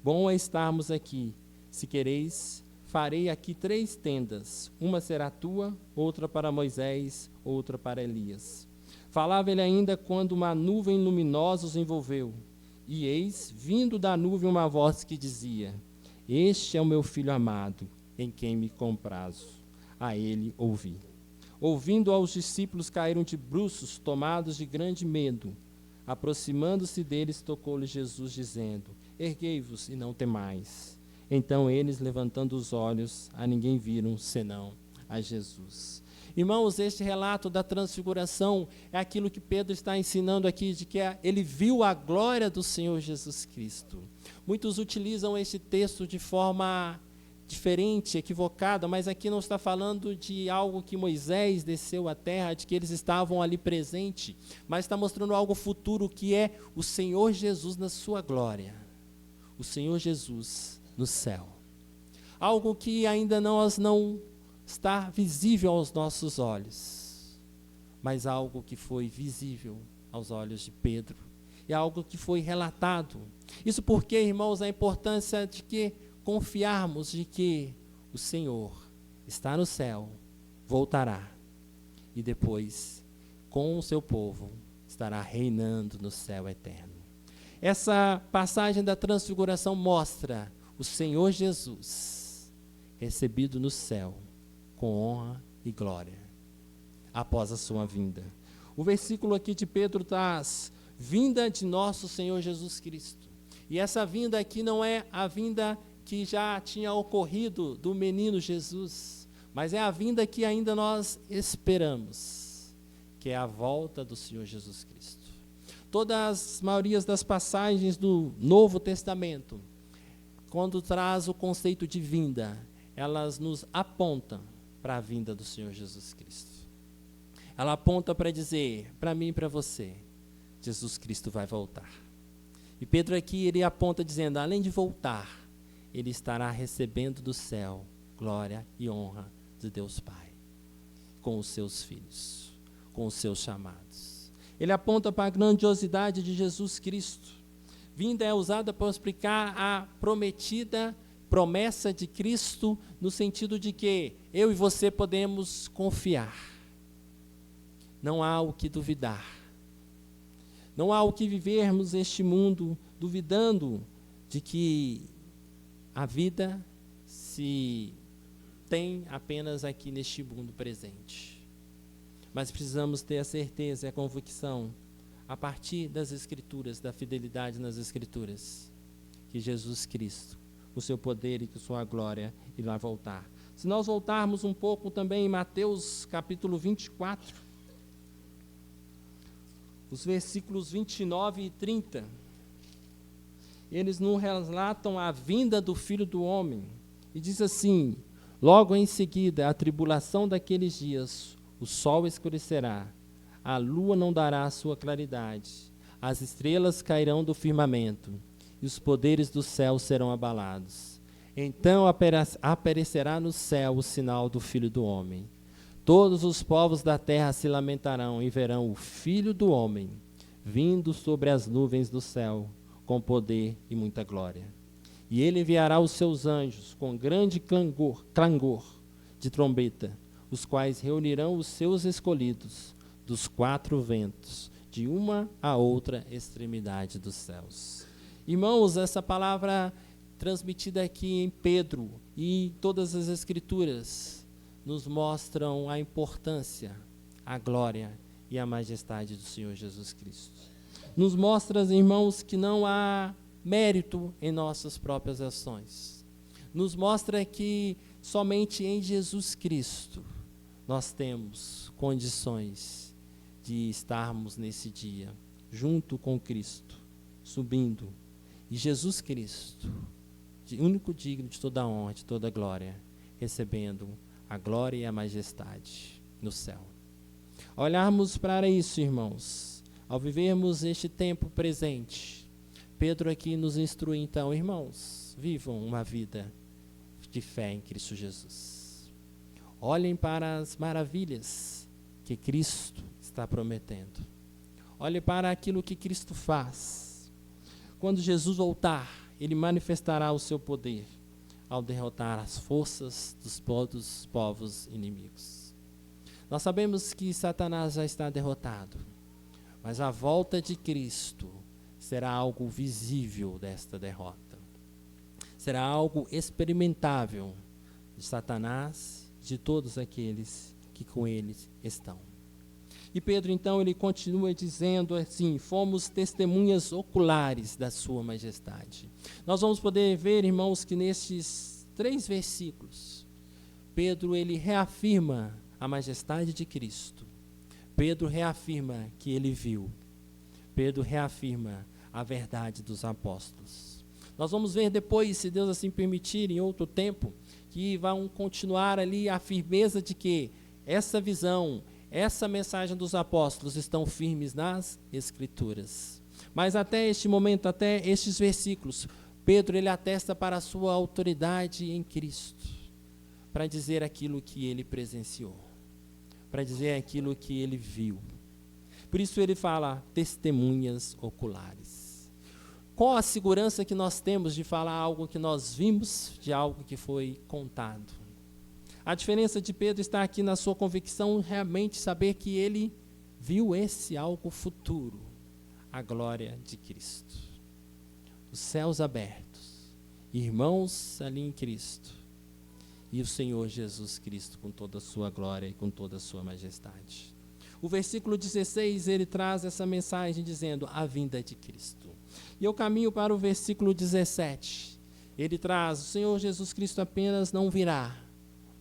bom é estarmos aqui. Se quereis, farei aqui 3 tendas. Uma será tua, outra para Moisés, outra para Elias. Falava ele ainda quando uma nuvem luminosa os envolveu. E eis, vindo da nuvem, uma voz que dizia: Este é o meu filho amado, em quem me comprazo. A ele ouvi. Ouvindo aos discípulos, caíram de bruços, tomados de grande medo. Aproximando-se deles, tocou-lhe Jesus, dizendo: Erguei-vos e não temais. Então eles, levantando os olhos, a ninguém viram, senão a Jesus. Irmãos, este relato da transfiguração é aquilo que Pedro está ensinando aqui, de que ele viu a glória do Senhor Jesus Cristo. Muitos utilizam este texto de forma diferente, equivocada, mas aqui não está falando de algo que Moisés desceu à terra, de que eles estavam ali presentes, mas está mostrando algo futuro, que é o Senhor Jesus na sua glória, o Senhor Jesus no céu. Algo que ainda não está visível aos nossos olhos, mas algo que foi visível aos olhos de Pedro, e algo que foi relatado. Isso porque, irmãos, a importância de que confiarmos de que o Senhor está no céu, voltará, e depois, com o seu povo, estará reinando no céu eterno. Essa passagem da transfiguração mostra o Senhor Jesus recebido no céu, com honra e glória, após a sua vinda. O versículo aqui de Pedro traz: vinda de nosso Senhor Jesus Cristo. E essa vinda aqui não é a vinda que já tinha ocorrido do menino Jesus, mas é a vinda que ainda nós esperamos, que é a volta do Senhor Jesus Cristo. Todas as maiorias das passagens do Novo Testamento, quando traz o conceito de vinda, elas nos apontam para a vinda do Senhor Jesus Cristo. Ela aponta para dizer, para mim e para você, Jesus Cristo vai voltar. E Pedro aqui, ele aponta dizendo, além de voltar, ele estará recebendo do céu glória e honra de Deus Pai, com os seus filhos, com os seus chamados. Ele aponta para a grandiosidade de Jesus Cristo. Vinda é usada para explicar a prometida promessa de Cristo, no sentido de que eu e você podemos confiar. Não há o que duvidar. Não há o que vivermos este mundo duvidando de que a vida se tem apenas aqui neste mundo presente. Mas precisamos ter a certeza e a convicção, a partir das Escrituras, da fidelidade nas Escrituras, que Jesus Cristo, o seu poder e com sua glória, irá voltar. Se nós voltarmos um pouco também em Mateus capítulo 24, os versículos 29 e 30, eles nos relatam a vinda do Filho do Homem, e diz assim: logo em seguida, a tribulação daqueles dias, o sol escurecerá, a lua não dará a sua claridade, as estrelas cairão do firmamento, e os poderes do céu serão abalados. Então aparecerá no céu o sinal do Filho do Homem. Todos os povos da terra se lamentarão e verão o Filho do Homem vindo sobre as nuvens do céu, com poder e muita glória. E ele enviará os seus anjos com grande clangor de trombeta, os quais reunirão os seus escolhidos dos 4 ventos, de uma a outra extremidade dos céus. Irmãos, essa palavra transmitida aqui em Pedro e todas as Escrituras, nos mostram a importância, a glória e a majestade do Senhor Jesus Cristo. Nos mostra, irmãos, que não há mérito em nossas próprias ações. Nos mostra que somente em Jesus Cristo nós temos condições de estarmos nesse dia, junto com Cristo, subindo. E Jesus Cristo, único digno de toda a honra, de toda a glória, recebendo a glória e a majestade no céu. Ao olharmos para isso, irmãos, ao vivermos este tempo presente, Pedro aqui nos instrui então, irmãos, vivam uma vida de fé em Cristo Jesus. Olhem para as maravilhas que Cristo está prometendo. Olhem para aquilo que Cristo faz. Quando Jesus voltar, Ele manifestará o seu poder ao derrotar as forças dos povos inimigos. Nós sabemos que Satanás já está derrotado, mas a volta de Cristo será algo visível desta derrota. Será algo experimentável de Satanás, de todos aqueles que com ele estão. E Pedro, então, ele continua dizendo assim: fomos testemunhas oculares da sua majestade. Nós vamos poder ver, irmãos, que nestes 3 versículos, Pedro, ele reafirma a majestade de Cristo. Pedro reafirma que ele viu. Pedro reafirma a verdade dos apóstolos. Nós vamos ver depois, se Deus assim permitir, em outro tempo, que vão continuar ali a firmeza de que essa visão, essa mensagem dos apóstolos estão firmes nas Escrituras. Mas até este momento, até estes versículos, Pedro, ele atesta para a sua autoridade em Cristo, para dizer aquilo que ele presenciou, para dizer aquilo que ele viu. Por isso ele fala testemunhas oculares. Qual a segurança que nós temos de falar algo que nós vimos, de algo que foi contado? A diferença de Pedro está aqui na sua convicção, realmente saber que ele viu esse algo futuro, a glória de Cristo. Os céus abertos, irmãos ali em Cristo, e o Senhor Jesus Cristo com toda a sua glória e com toda a sua majestade. O versículo 16, ele traz essa mensagem dizendo a vinda de Cristo. E eu caminho para o versículo 17. Ele traz, o Senhor Jesus Cristo apenas não virá,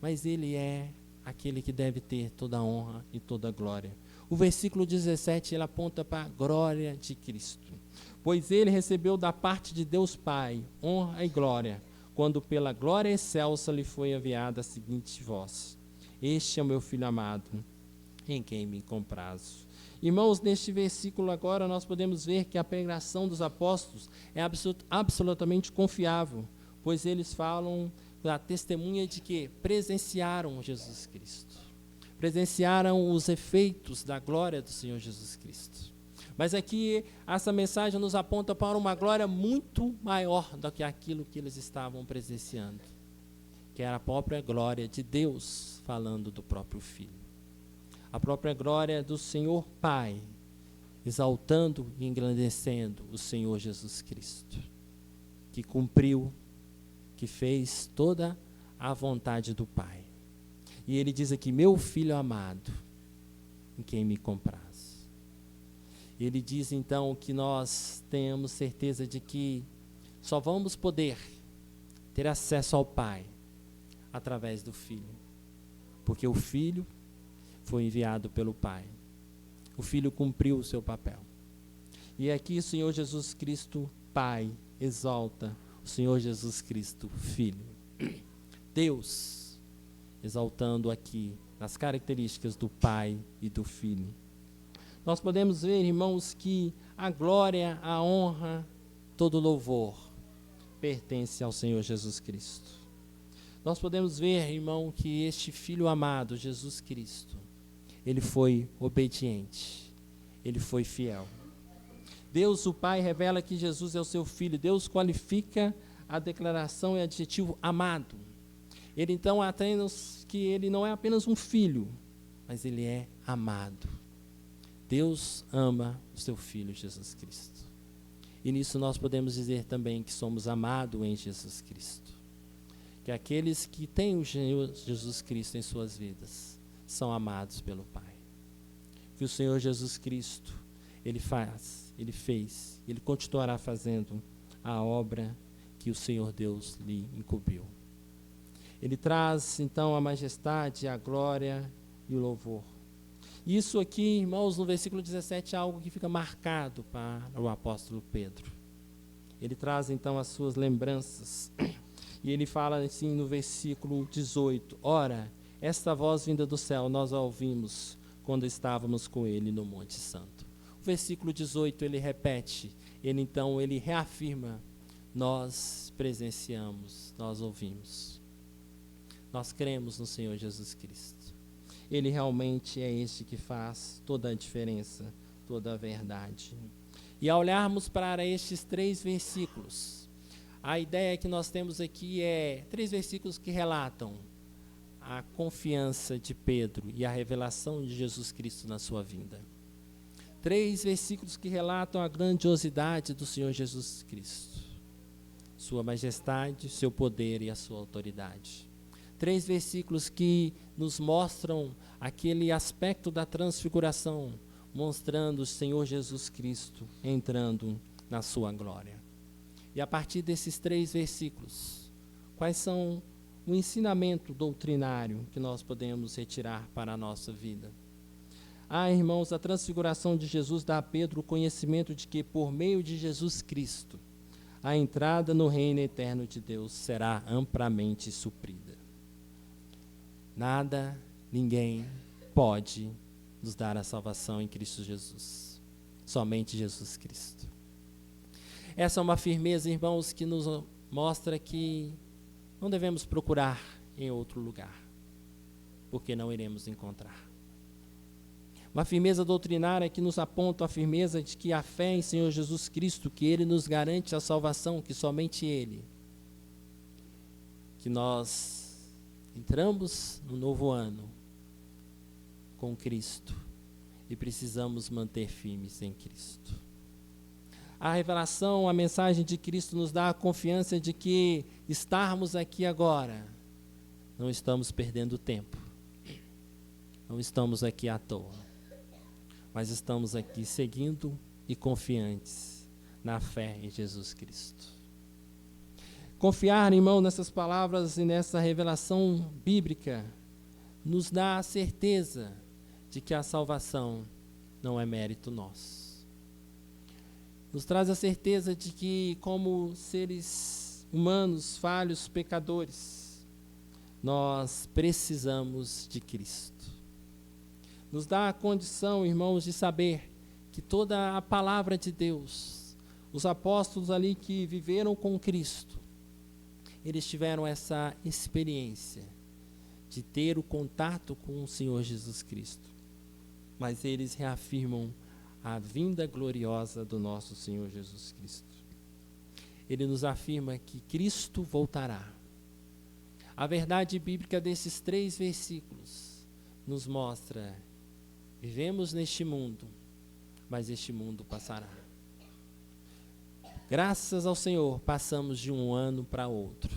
mas Ele é aquele que deve ter toda a honra e toda a glória. O versículo 17, ele aponta para a glória de Cristo. Pois Ele recebeu da parte de Deus Pai honra e glória, quando pela glória excelsa lhe foi enviada a seguinte voz: Este é o meu Filho amado, em quem me comprazo. Irmãos, neste versículo agora nós podemos ver que a pregação dos apóstolos é absolutamente confiável, pois eles falam da testemunha de que presenciaram Jesus Cristo, presenciaram os efeitos da glória do Senhor Jesus Cristo. Mas aqui essa mensagem nos aponta para uma glória muito maior do que aquilo que eles estavam presenciando, que era a própria glória de Deus falando do próprio Filho. A própria glória do Senhor Pai, exaltando e engrandecendo o Senhor Jesus Cristo, que cumpriu, que fez toda a vontade do Pai. E ele diz aqui, meu Filho amado, em quem me compraz. Ele diz então que nós tenhamos certeza de que só vamos poder ter acesso ao Pai através do Filho, porque o Filho foi enviado pelo Pai. O Filho cumpriu o seu papel. E aqui o Senhor Jesus Cristo, Pai, exalta o Senhor Jesus Cristo, Filho. Deus, exaltando aqui nas características do Pai e do Filho. Nós podemos ver, irmãos, que a glória, a honra, todo louvor pertence ao Senhor Jesus Cristo. Nós podemos ver, irmão, que este Filho amado, Jesus Cristo, ele foi obediente, ele foi fiel. Deus, o Pai, revela que Jesus é o seu Filho. Deus qualifica a declaração e adjetivo amado. Ele então atrai-nos que ele não é apenas um filho, mas ele é amado. Deus ama o seu Filho Jesus Cristo. E nisso nós podemos dizer também que somos amados em Jesus Cristo. Que aqueles que têm o Senhor Jesus Cristo em suas vidas são amados pelo Pai. Que o Senhor Jesus Cristo, Ele faz, Ele fez, Ele continuará fazendo a obra que o Senhor Deus lhe incumbiu. Ele traz, então, a majestade, a glória e o louvor. Isso aqui, irmãos, no versículo 17, é algo que fica marcado para o apóstolo Pedro. Ele traz, então, as suas lembranças. E ele fala assim no versículo 18: Ora, esta voz vinda do céu nós a ouvimos quando estávamos com ele no Monte Santo. O versículo 18 ele repete, ele reafirma: nós presenciamos, nós ouvimos. Nós cremos no Senhor Jesus Cristo. Ele realmente é este que faz toda a diferença, toda a verdade. E ao olharmos para estes 3 versículos, a ideia que nós temos aqui é 3 versículos que relatam a confiança de Pedro e a revelação de Jesus Cristo na sua vinda. 3 versículos que relatam a grandiosidade do Senhor Jesus Cristo, sua majestade, seu poder e a sua autoridade. 3 versículos que nos mostram aquele aspecto da transfiguração, mostrando o Senhor Jesus Cristo entrando na sua glória. E a partir desses 3 versículos, quais são o ensinamento doutrinário que nós podemos retirar para a nossa vida? Irmãos, a transfiguração de Jesus dá a Pedro o conhecimento de que, por meio de Jesus Cristo, a entrada no reino eterno de Deus será amplamente suprida. Nada, ninguém pode nos dar a salvação em Cristo Jesus. Somente Jesus Cristo. Essa é uma firmeza, irmãos, que nos mostra que não devemos procurar em outro lugar, porque não iremos encontrar. Uma firmeza doutrinária que nos aponta a firmeza de que a fé em Senhor Jesus Cristo, que Ele nos garante a salvação, que somente Ele, que nós entramos no novo ano com Cristo e precisamos manter firmes em Cristo. A revelação, a mensagem de Cristo nos dá a confiança de que estarmos aqui agora, não estamos perdendo tempo, não estamos aqui à toa, mas estamos aqui seguindo e confiantes na fé em Jesus Cristo. Confiar, irmão, nessas palavras e nessa revelação bíblica nos dá a certeza de que a salvação não é mérito nosso. Nos traz a certeza de que, como seres humanos, falhos, pecadores, nós precisamos de Cristo. Nos dá a condição, irmãos, de saber que toda a palavra de Deus, os apóstolos ali que viveram com Cristo, eles tiveram essa experiência de ter o contato com o Senhor Jesus Cristo. Mas eles reafirmam a vinda gloriosa do nosso Senhor Jesus Cristo. Ele nos afirma que Cristo voltará. A verdade bíblica desses 3 versículos nos mostra: vivemos neste mundo, mas este mundo passará. Graças ao Senhor, passamos de um ano para outro.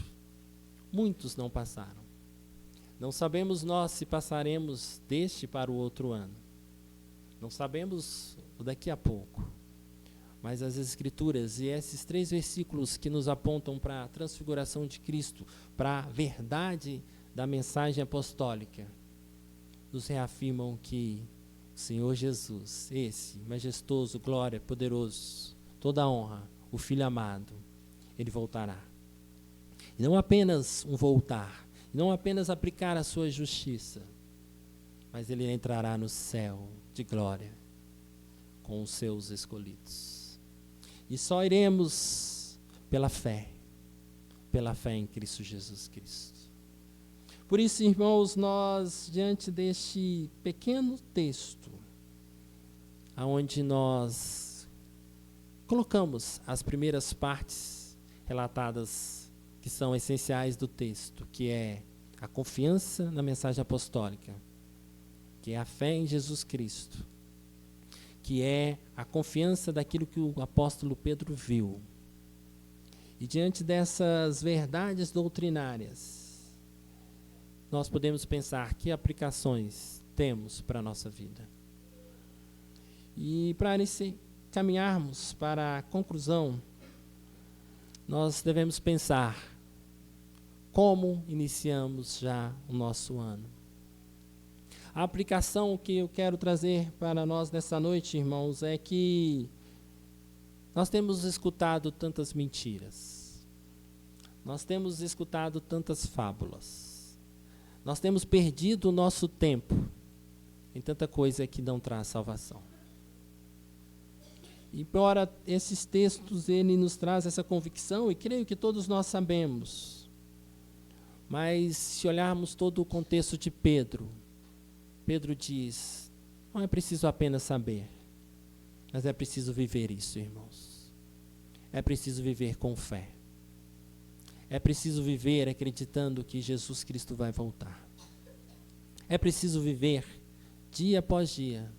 Muitos não passaram. Não sabemos nós se passaremos deste para o outro ano. Não sabemos daqui a pouco. Mas as Escrituras e esses 3 versículos que nos apontam para a transfiguração de Cristo, para a verdade da mensagem apostólica, nos reafirmam que o Senhor Jesus, esse majestoso, glória, poderoso, toda a honra, o Filho amado, Ele voltará. E não apenas um voltar, não apenas aplicar a sua justiça, mas Ele entrará no céu de glória com os seus escolhidos. E só iremos pela fé em Cristo Jesus Cristo. Por isso, irmãos, nós, diante deste pequeno texto, onde nós colocamos as primeiras partes relatadas que são essenciais do texto, que é a confiança na mensagem apostólica, que é a fé em Jesus Cristo, que é a confiança daquilo que o apóstolo Pedro viu. E diante dessas verdades doutrinárias, nós podemos pensar que aplicações temos para a nossa vida. E para caminharmos para a conclusão, nós devemos pensar como iniciamos já o nosso ano. A aplicação que eu quero trazer para nós nessa noite, irmãos, é que nós temos escutado tantas mentiras. Nós temos escutado tantas fábulas. Nós temos perdido o nosso tempo em tanta coisa que não traz salvação. E embora esses textos, ele nos traz essa convicção, e creio que todos nós sabemos. Mas se olharmos todo o contexto de Pedro, Pedro diz, não é preciso apenas saber, mas é preciso viver isso, irmãos. É preciso viver com fé. É preciso viver acreditando que Jesus Cristo vai voltar. É preciso viver dia após dia,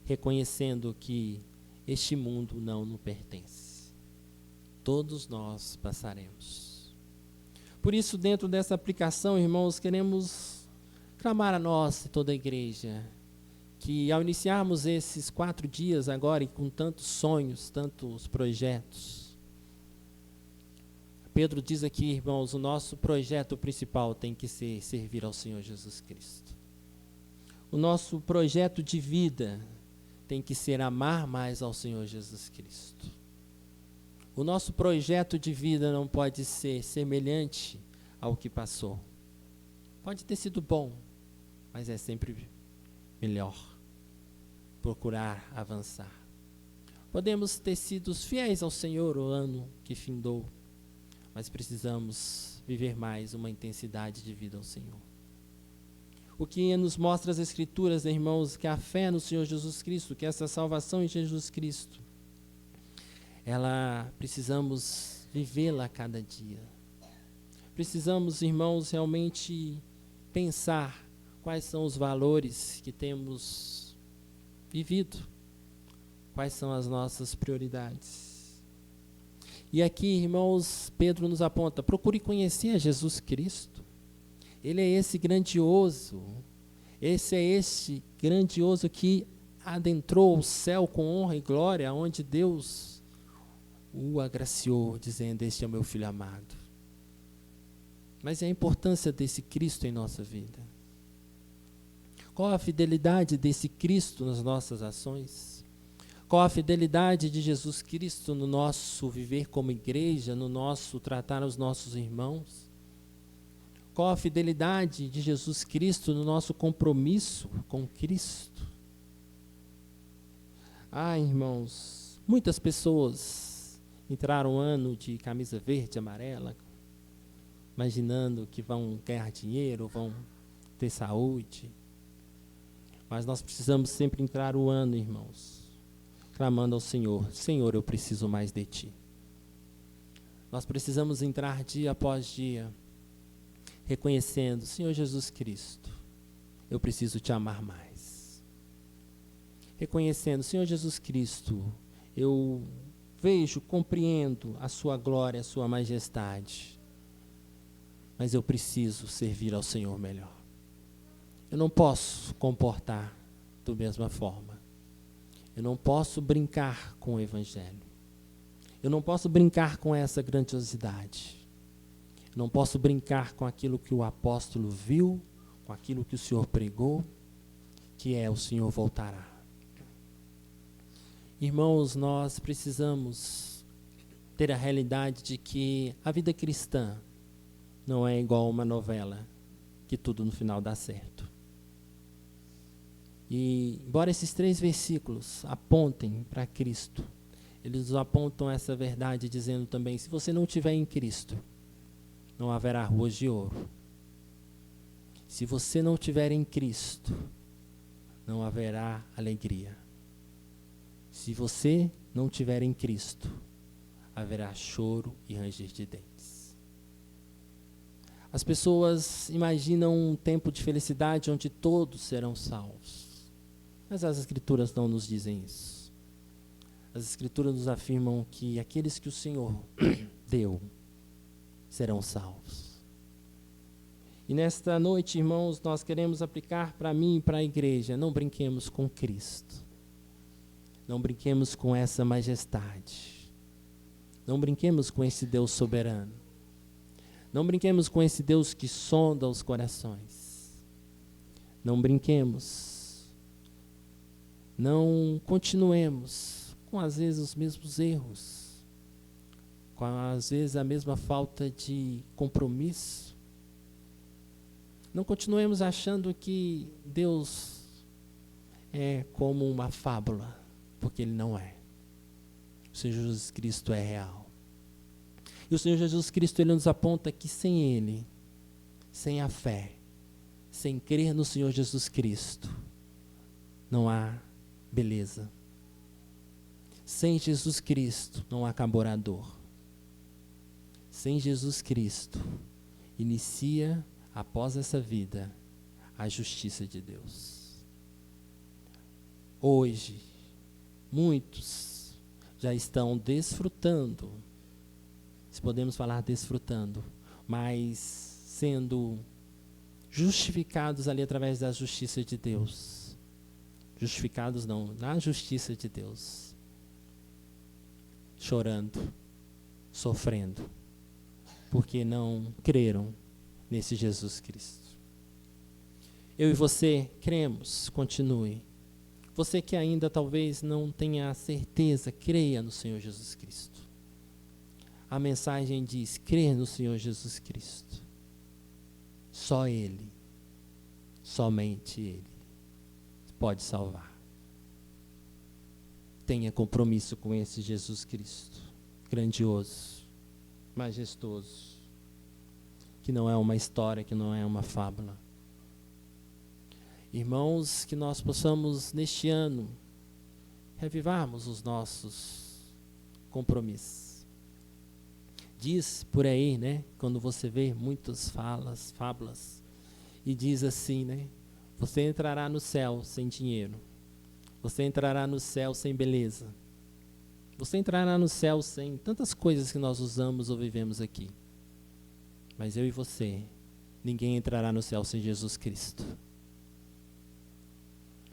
reconhecendo que este mundo não nos pertence. Todos nós passaremos. Por isso, dentro dessa aplicação, irmãos, queremos clamar a nós, toda a igreja, que ao iniciarmos esses 4 dias agora, e com tantos sonhos, tantos projetos, Pedro diz aqui, irmãos, o nosso projeto principal tem que ser servir ao Senhor Jesus Cristo. O nosso projeto de vida tem que ser amar mais ao Senhor Jesus Cristo. O nosso projeto de vida não pode ser semelhante ao que passou. Pode ter sido bom, mas é sempre melhor procurar avançar. Podemos ter sido fiéis ao Senhor o ano que findou, mas precisamos viver mais uma intensidade de vida ao Senhor. O que nos mostra as Escrituras, irmãos, que a fé no Senhor Jesus Cristo, que essa salvação em Jesus Cristo, precisamos vivê-la a cada dia. Precisamos, irmãos, realmente pensar quais são os valores que temos vivido, quais são as nossas prioridades. E aqui, irmãos, Pedro nos aponta, procure conhecer a Jesus Cristo. Ele é esse grandioso que adentrou o céu com honra e glória, onde Deus o agraciou, dizendo, este é o meu filho amado. Mas é a importância desse Cristo em nossa vida. Qual a fidelidade desse Cristo nas nossas ações? Qual a fidelidade de Jesus Cristo no nosso viver como igreja, no nosso tratar os nossos irmãos? Qual a fidelidade de Jesus Cristo no nosso compromisso com Cristo? Irmãos, muitas pessoas entraram o ano de camisa verde e amarela, imaginando que vão ganhar dinheiro, vão ter saúde. Mas nós precisamos sempre entrar o ano, irmãos, clamando ao Senhor, Senhor, eu preciso mais de Ti. Nós precisamos entrar dia após dia, reconhecendo, Senhor Jesus Cristo, eu preciso Te amar mais. Reconhecendo, Senhor Jesus Cristo, eu vejo, compreendo a Sua glória, a Sua majestade, mas eu preciso servir ao Senhor melhor. Eu não posso comportar da mesma forma. Eu não posso brincar com o Evangelho. Eu não posso brincar com essa grandiosidade. Eu não posso brincar com aquilo que o apóstolo viu, com aquilo que o Senhor pregou, que é o Senhor voltará. Irmãos, nós precisamos ter a realidade de que a vida cristã não é igual a uma novela, que tudo no final dá certo. E, embora esses 3 versículos apontem para Cristo, eles apontam essa verdade dizendo também, se você não estiver em Cristo, não haverá ruas de ouro. Se você não estiver em Cristo, não haverá alegria. Se você não estiver em Cristo, haverá choro e ranger de dentes. As pessoas imaginam um tempo de felicidade onde todos serão salvos. Mas as Escrituras não nos dizem isso. As Escrituras nos afirmam que aqueles que o Senhor deu serão salvos. E nesta noite, irmãos, nós queremos aplicar para mim e para a igreja: não brinquemos com Cristo. Não brinquemos com essa majestade. Não brinquemos com esse Deus soberano. Não brinquemos com esse Deus que sonda os corações. Não brinquemos. Não continuemos com, às vezes, os mesmos erros. Com, às vezes, a mesma falta de compromisso. Não continuemos achando que Deus é como uma fábula, porque Ele não é. O Senhor Jesus Cristo é real. E o Senhor Jesus Cristo, Ele nos aponta que sem Ele, sem a fé, sem crer no Senhor Jesus Cristo, não há beleza. Sem Jesus Cristo, não há colaborador. Sem Jesus Cristo, inicia, após essa vida, a justiça de Deus. Hoje, muitos já estão desfrutando, se podemos falar desfrutando, mas sendo justificados ali através da justiça de Deus. Justificados não, na justiça de Deus. Chorando, sofrendo, porque não creram nesse Jesus Cristo. Eu e você cremos, continue. Você que ainda talvez não tenha a certeza, creia no Senhor Jesus Cristo. A mensagem diz: crer no Senhor Jesus Cristo. Só Ele, somente Ele, pode salvar. Tenha compromisso com esse Jesus Cristo, grandioso, majestoso, que não é uma história, que não é uma fábula. Irmãos, que nós possamos neste ano revivarmos os nossos compromissos. Diz por aí, né, quando você vê muitas fábulas, e diz assim, né, você entrará no céu sem dinheiro, você entrará no céu sem beleza, você entrará no céu sem tantas coisas que nós usamos ou vivemos aqui. Mas eu e você, ninguém entrará no céu sem Jesus Cristo.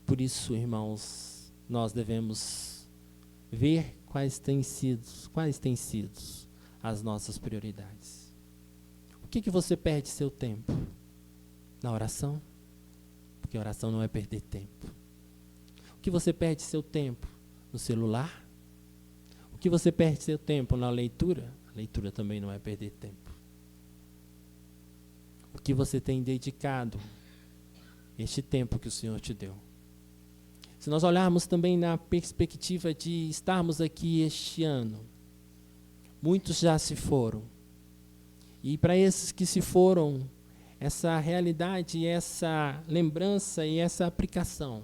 Por isso, irmãos, nós devemos ver quais têm sido as nossas prioridades. O que você perde seu tempo? Na oração? Porque oração não é perder tempo. O que você perde seu tempo? No celular? O que você perde seu tempo na leitura? A leitura também não é perder tempo. O que você tem dedicado este tempo que o Senhor te deu? Se nós olharmos também na perspectiva de estarmos aqui este ano, muitos já se foram. E para esses que se foram, essa realidade, essa lembrança e essa aplicação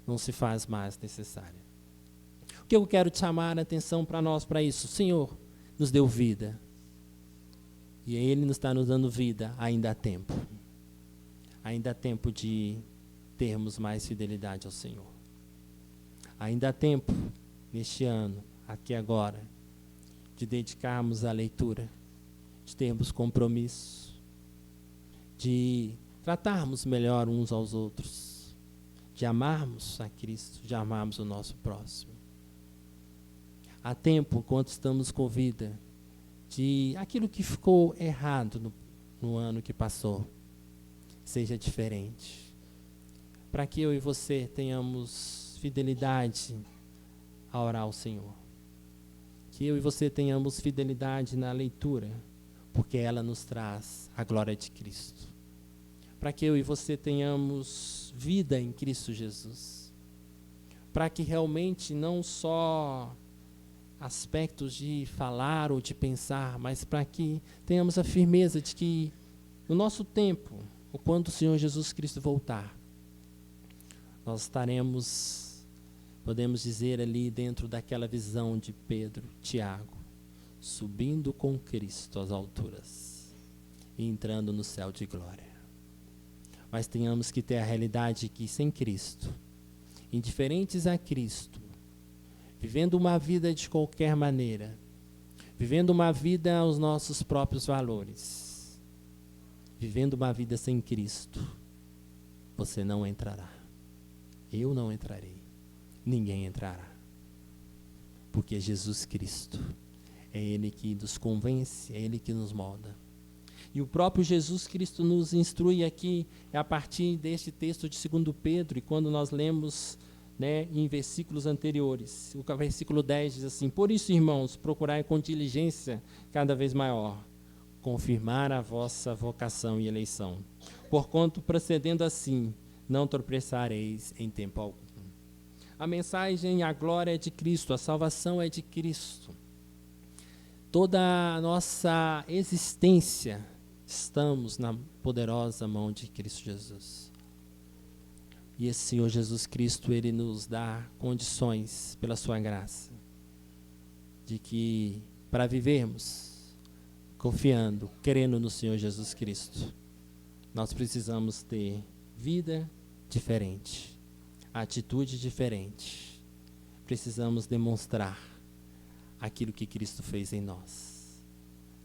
não se faz mais necessária. O que eu quero te chamar a atenção para nós, para isso? O Senhor nos deu vida. E Ele nos está nos dando vida, ainda há tempo. Ainda há tempo de termos mais fidelidade ao Senhor. Ainda há tempo, neste ano, aqui agora, de dedicarmos à leitura, de termos compromisso, de tratarmos melhor uns aos outros, de amarmos a Cristo, de amarmos o nosso próximo. Há tempo, enquanto estamos com vida, de aquilo que ficou errado no ano que passou, seja diferente. Para que eu e você tenhamos fidelidade a orar ao Senhor. Que eu e você tenhamos fidelidade na leitura, porque ela nos traz a glória de Cristo. Para que eu e você tenhamos vida em Cristo Jesus. Para que realmente não só aspectos de falar ou de pensar, mas para que tenhamos a firmeza de que no nosso tempo, ou quando o Senhor Jesus Cristo voltar, nós estaremos, podemos dizer ali dentro daquela visão de Pedro, Tiago, subindo com Cristo às alturas e entrando no céu de glória. Mas tenhamos que ter a realidade que sem Cristo, indiferentes a Cristo, vivendo uma vida de qualquer maneira, vivendo uma vida aos nossos próprios valores, vivendo uma vida sem Cristo, você não entrará. Eu não entrarei. Ninguém entrará. Porque Jesus Cristo é Ele que nos convence, é Ele que nos molda. E o próprio Jesus Cristo nos instrui aqui, a partir deste texto de 2 Pedro, e quando nós lemos, né, em versículos anteriores, o versículo 10 diz assim: por isso, irmãos, procurai com diligência cada vez maior confirmar a vossa vocação e eleição, porquanto procedendo assim, não tropeçareis em tempo algum. A mensagem, a glória é de Cristo, a salvação é de Cristo. Toda a nossa existência, estamos na poderosa mão de Cristo Jesus. E esse Senhor Jesus Cristo, Ele nos dá condições, pela sua graça, de que, para vivermos confiando, crendo no Senhor Jesus Cristo, nós precisamos ter vida diferente, atitude diferente. Precisamos demonstrar aquilo que Cristo fez em nós.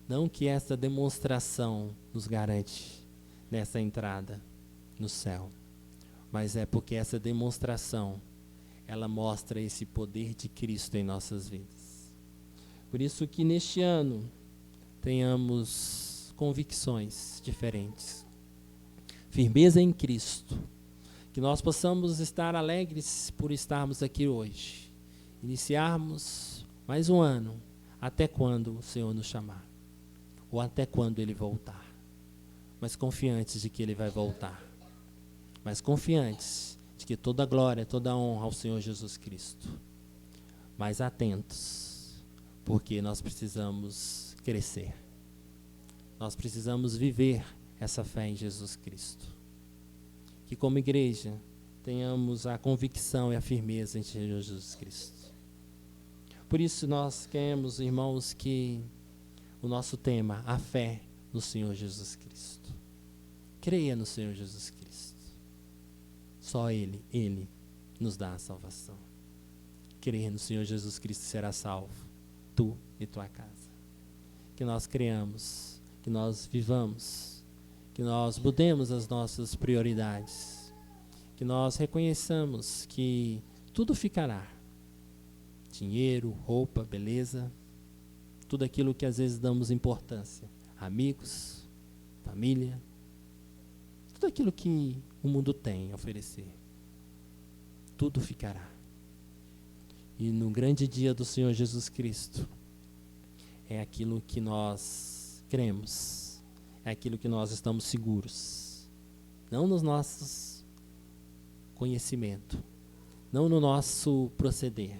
Não que essa demonstração nos garante nessa entrada no céu, mas é porque essa demonstração, ela mostra esse poder de Cristo em nossas vidas. Por isso que neste ano tenhamos convicções diferentes, firmeza em Cristo, que nós possamos estar alegres por estarmos aqui hoje, iniciarmos mais um ano, até quando o Senhor nos chamar, ou até quando Ele voltar, mas confiantes de que Ele vai voltar, mas confiantes de que toda glória, toda honra ao Senhor Jesus Cristo, mas atentos, porque nós precisamos crescer, nós precisamos viver essa fé em Jesus Cristo. Que como igreja tenhamos a convicção e a firmeza em Jesus Cristo. Por isso nós queremos, irmãos, que o nosso tema, a fé no Senhor Jesus Cristo. Creia no Senhor Jesus Cristo. Só Ele nos dá a salvação. Creia no Senhor Jesus Cristo, será salvo, tu e tua casa. Que nós creamos, que nós vivamos, que nós mudemos as nossas prioridades, que nós reconheçamos que tudo ficará. Dinheiro, roupa, beleza, tudo aquilo que às vezes damos importância, amigos, família, tudo aquilo que o mundo tem a oferecer, tudo ficará. E no grande dia do Senhor Jesus Cristo, é aquilo que nós cremos, é aquilo que nós estamos seguros, não nos nossos conhecimento, não no nosso proceder,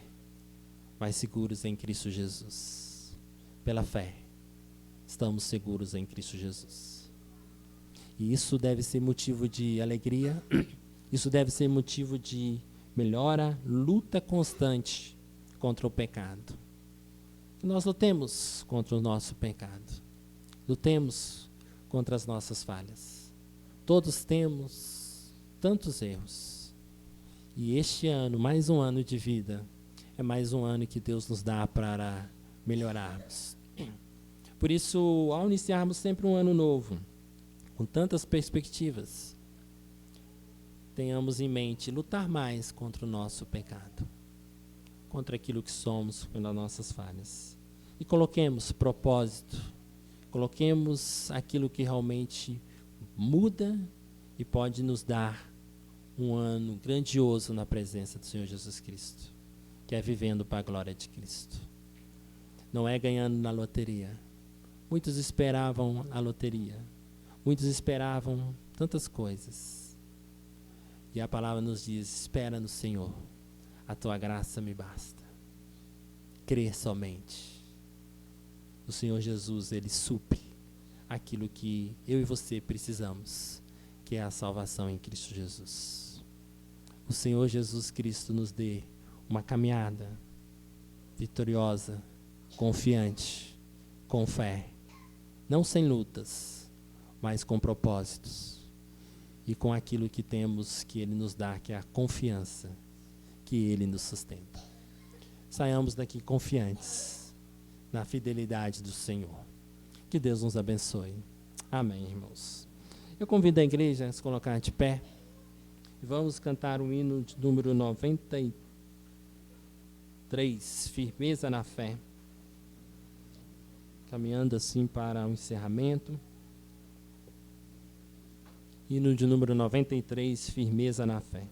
mas seguros em Cristo Jesus. Pela fé, estamos seguros em Cristo Jesus. E isso deve ser motivo de alegria, isso deve ser motivo de melhora, luta constante contra o pecado. Que nós lutemos contra o nosso pecado, lutemos contra as nossas falhas. Todos temos tantos erros. E este ano, mais um ano de vida, é mais um ano que Deus nos dá para melhorarmos. Por isso, ao iniciarmos sempre um ano novo, com tantas perspectivas, tenhamos em mente lutar mais contra o nosso pecado, contra aquilo que somos, pelas nossas falhas. E coloquemos propósito, coloquemos aquilo que realmente muda e pode nos dar um ano grandioso na presença do Senhor Jesus Cristo, que é vivendo para a glória de Cristo. Não é ganhando na loteria. Muitos esperavam a loteria, muitos esperavam tantas coisas. E a palavra nos diz: espera no Senhor, a tua graça me basta. Crer somente. O Senhor Jesus, Ele supre aquilo que eu e você precisamos, que é a salvação em Cristo Jesus. O Senhor Jesus Cristo nos dê uma caminhada vitoriosa, confiante, com fé, não sem lutas, mas com propósitos e com aquilo que temos que Ele nos dá, que é a confiança que Ele nos sustenta. saiamos daqui confiantes na fidelidade do Senhor. Que Deus nos abençoe. Amém, irmãos. Eu convido a igreja a se colocar de pé e vamos cantar o hino de número 93, Firmeza na Fé. Caminhando assim para o encerramento. Hino de número 93, Firmeza na Fé.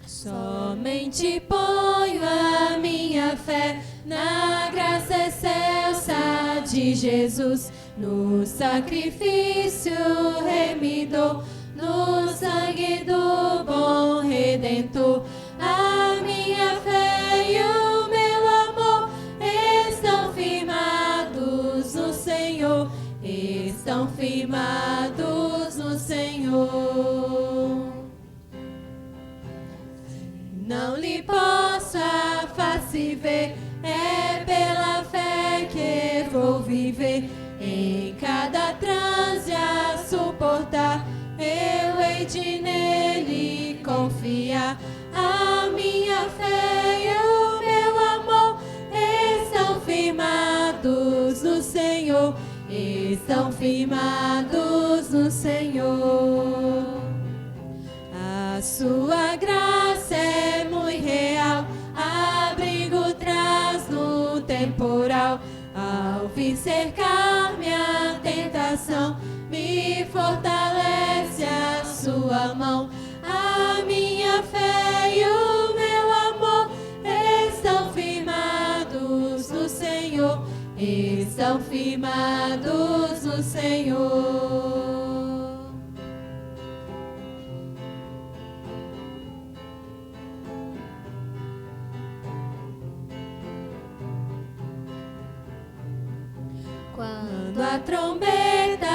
Somente ponho a minha fé na graça excelsa de Jesus, no sacrifício remidor, no sangue do bom Redentor. A minha fé e o meu amor estão firmados no Senhor, estão firmados no Senhor. Não lhe posso a face ver, é pela fé que vou viver. Em cada transe a suportar, eu hei de nele confiar. A minha fé e o meu amor estão firmados no Senhor, estão firmados no Senhor. A sua graça é muito real, abrigo traz no temporal. Ao vir cercar minha tentação, me fortalece a sua mão. A minha fé e o meu amor estão firmados no Senhor, estão firmados no Senhor. Quando a trombeta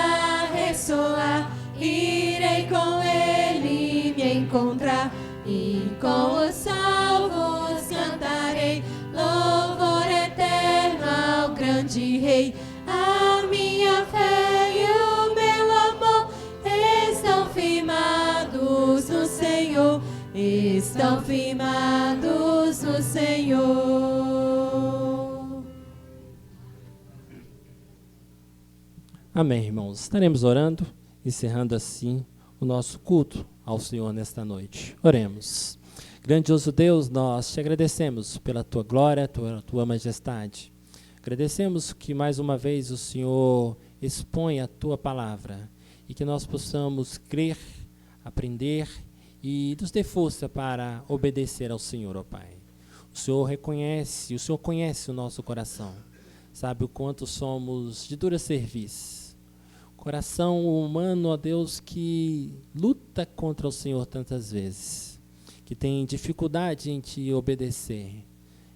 ressoar, irei com ele me encontrar, e com os salvos cantarei louvor eterno ao grande Rei. A minha fé e o meu amor estão firmados no Senhor, estão firmados no Senhor. Amém, irmãos. Estaremos orando, encerrando assim o nosso culto ao Senhor nesta noite. Oremos. Grandioso Deus, nós te agradecemos pela tua glória, tua majestade. Agradecemos que mais uma vez o Senhor expõe a tua palavra e que nós possamos crer, aprender e nos dê força para obedecer ao Senhor, ó Pai. O Senhor reconhece, o Senhor conhece o nosso coração, sabe o quanto somos de dura serviço. Coração humano, ó Deus, que luta contra o Senhor tantas vezes, que tem dificuldade em te obedecer,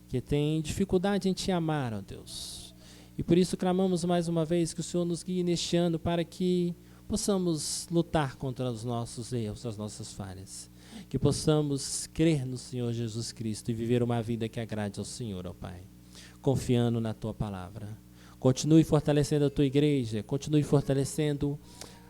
que tem dificuldade em te amar, ó Deus. E por isso clamamos mais uma vez que o Senhor nos guie neste ano para que possamos lutar contra os nossos erros, as nossas falhas, que possamos crer no Senhor Jesus Cristo e viver uma vida que agrade ao Senhor, ó Pai, confiando na tua palavra. Continue fortalecendo a tua igreja, continue fortalecendo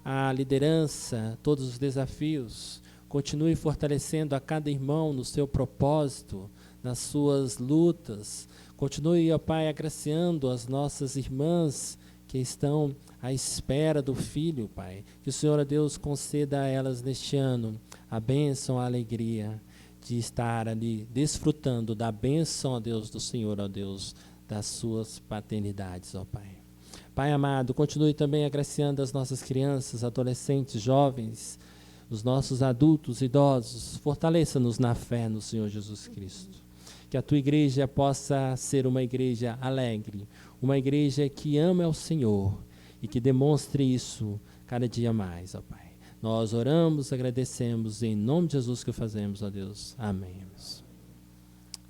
a liderança, todos os desafios, continue fortalecendo a cada irmão no seu propósito, nas suas lutas, continue, ó Pai, agraciando as nossas irmãs que estão à espera do Filho, Pai, que o Senhor, ó Deus, conceda a elas neste ano a bênção, a alegria de estar ali desfrutando da bênção, ó Deus, do Senhor, ó Deus, das suas paternidades, ó Pai. Pai amado, continue também agraciando as nossas crianças, adolescentes, jovens, os nossos adultos, idosos. Fortaleça-nos na fé no Senhor Jesus Cristo. Que a tua igreja possa ser uma igreja alegre, uma igreja que ama ao Senhor e que demonstre isso cada dia mais, ó Pai. Nós oramos, agradecemos, em nome de Jesus que o fazemos, ó Deus. Amém.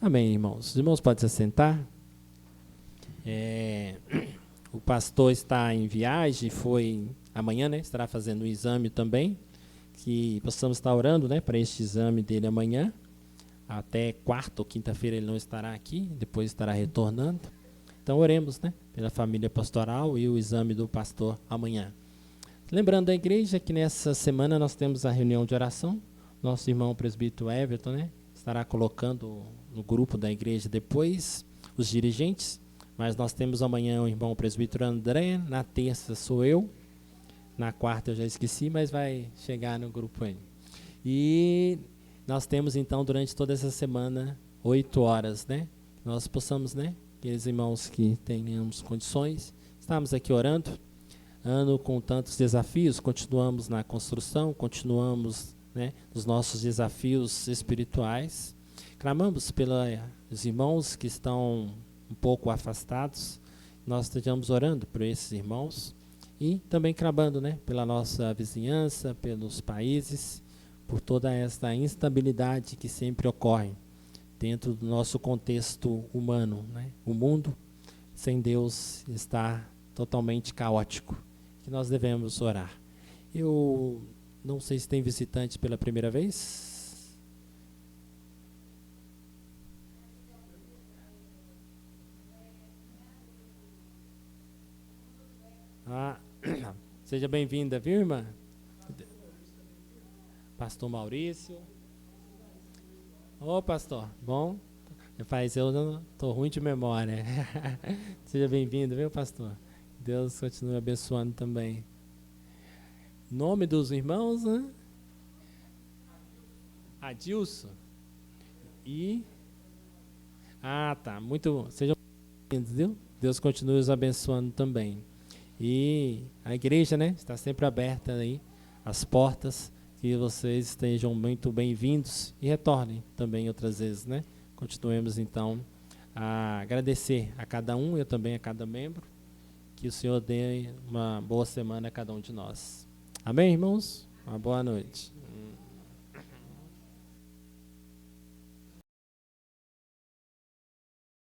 Amém, irmãos. Os irmãos podem se assentar. O pastor está em viagem, foi amanhã, né? Estará fazendo um exame também, que possamos estar orando, né, para este exame dele amanhã. Até quarta ou quinta-feira ele não estará aqui, depois estará retornando. Então oremos, né, pela família pastoral e o exame do pastor amanhã. Lembrando a igreja que nessa semana nós temos a reunião de oração. Nosso irmão presbítero Everton, né, estará colocando no grupo da igreja depois os dirigentes. Mas nós temos amanhã o irmão presbítero André, na terça sou eu, na quarta eu já esqueci, mas vai chegar no grupo aí. E nós temos então durante toda essa semana 8 horas, né? Nós possamos, né, aqueles irmãos que tenhamos condições, estamos aqui orando, ano com tantos desafios, continuamos na construção, continuamos, né, nos nossos desafios espirituais, clamamos pelos irmãos que estão um pouco afastados, nós estejamos orando por esses irmãos e também clamando, né, pela nossa vizinhança, pelos países, por toda esta instabilidade que sempre ocorre dentro do nosso contexto humano, né? O mundo sem Deus está totalmente caótico, que nós devemos orar. Eu não sei se tem visitantes pela primeira vez. Seja bem-vinda, viu, irmã? Pastor Maurício. Ô, pastor, bom? Rapaz, eu não estou ruim de memória. Seja bem-vindo, viu, pastor? Deus continue abençoando também. Nome dos irmãos, né? Adilson. E... tá. Muito... Sejam bem-vindos, viu? Deus continue os abençoando também. E a igreja, né, está sempre aberta aí, as portas, que vocês estejam muito bem-vindos e retornem também outras vezes, né? Continuemos então a agradecer a cada um, eu também a cada membro, que o Senhor dê uma boa semana a cada um de nós. Amém, irmãos? Uma boa noite.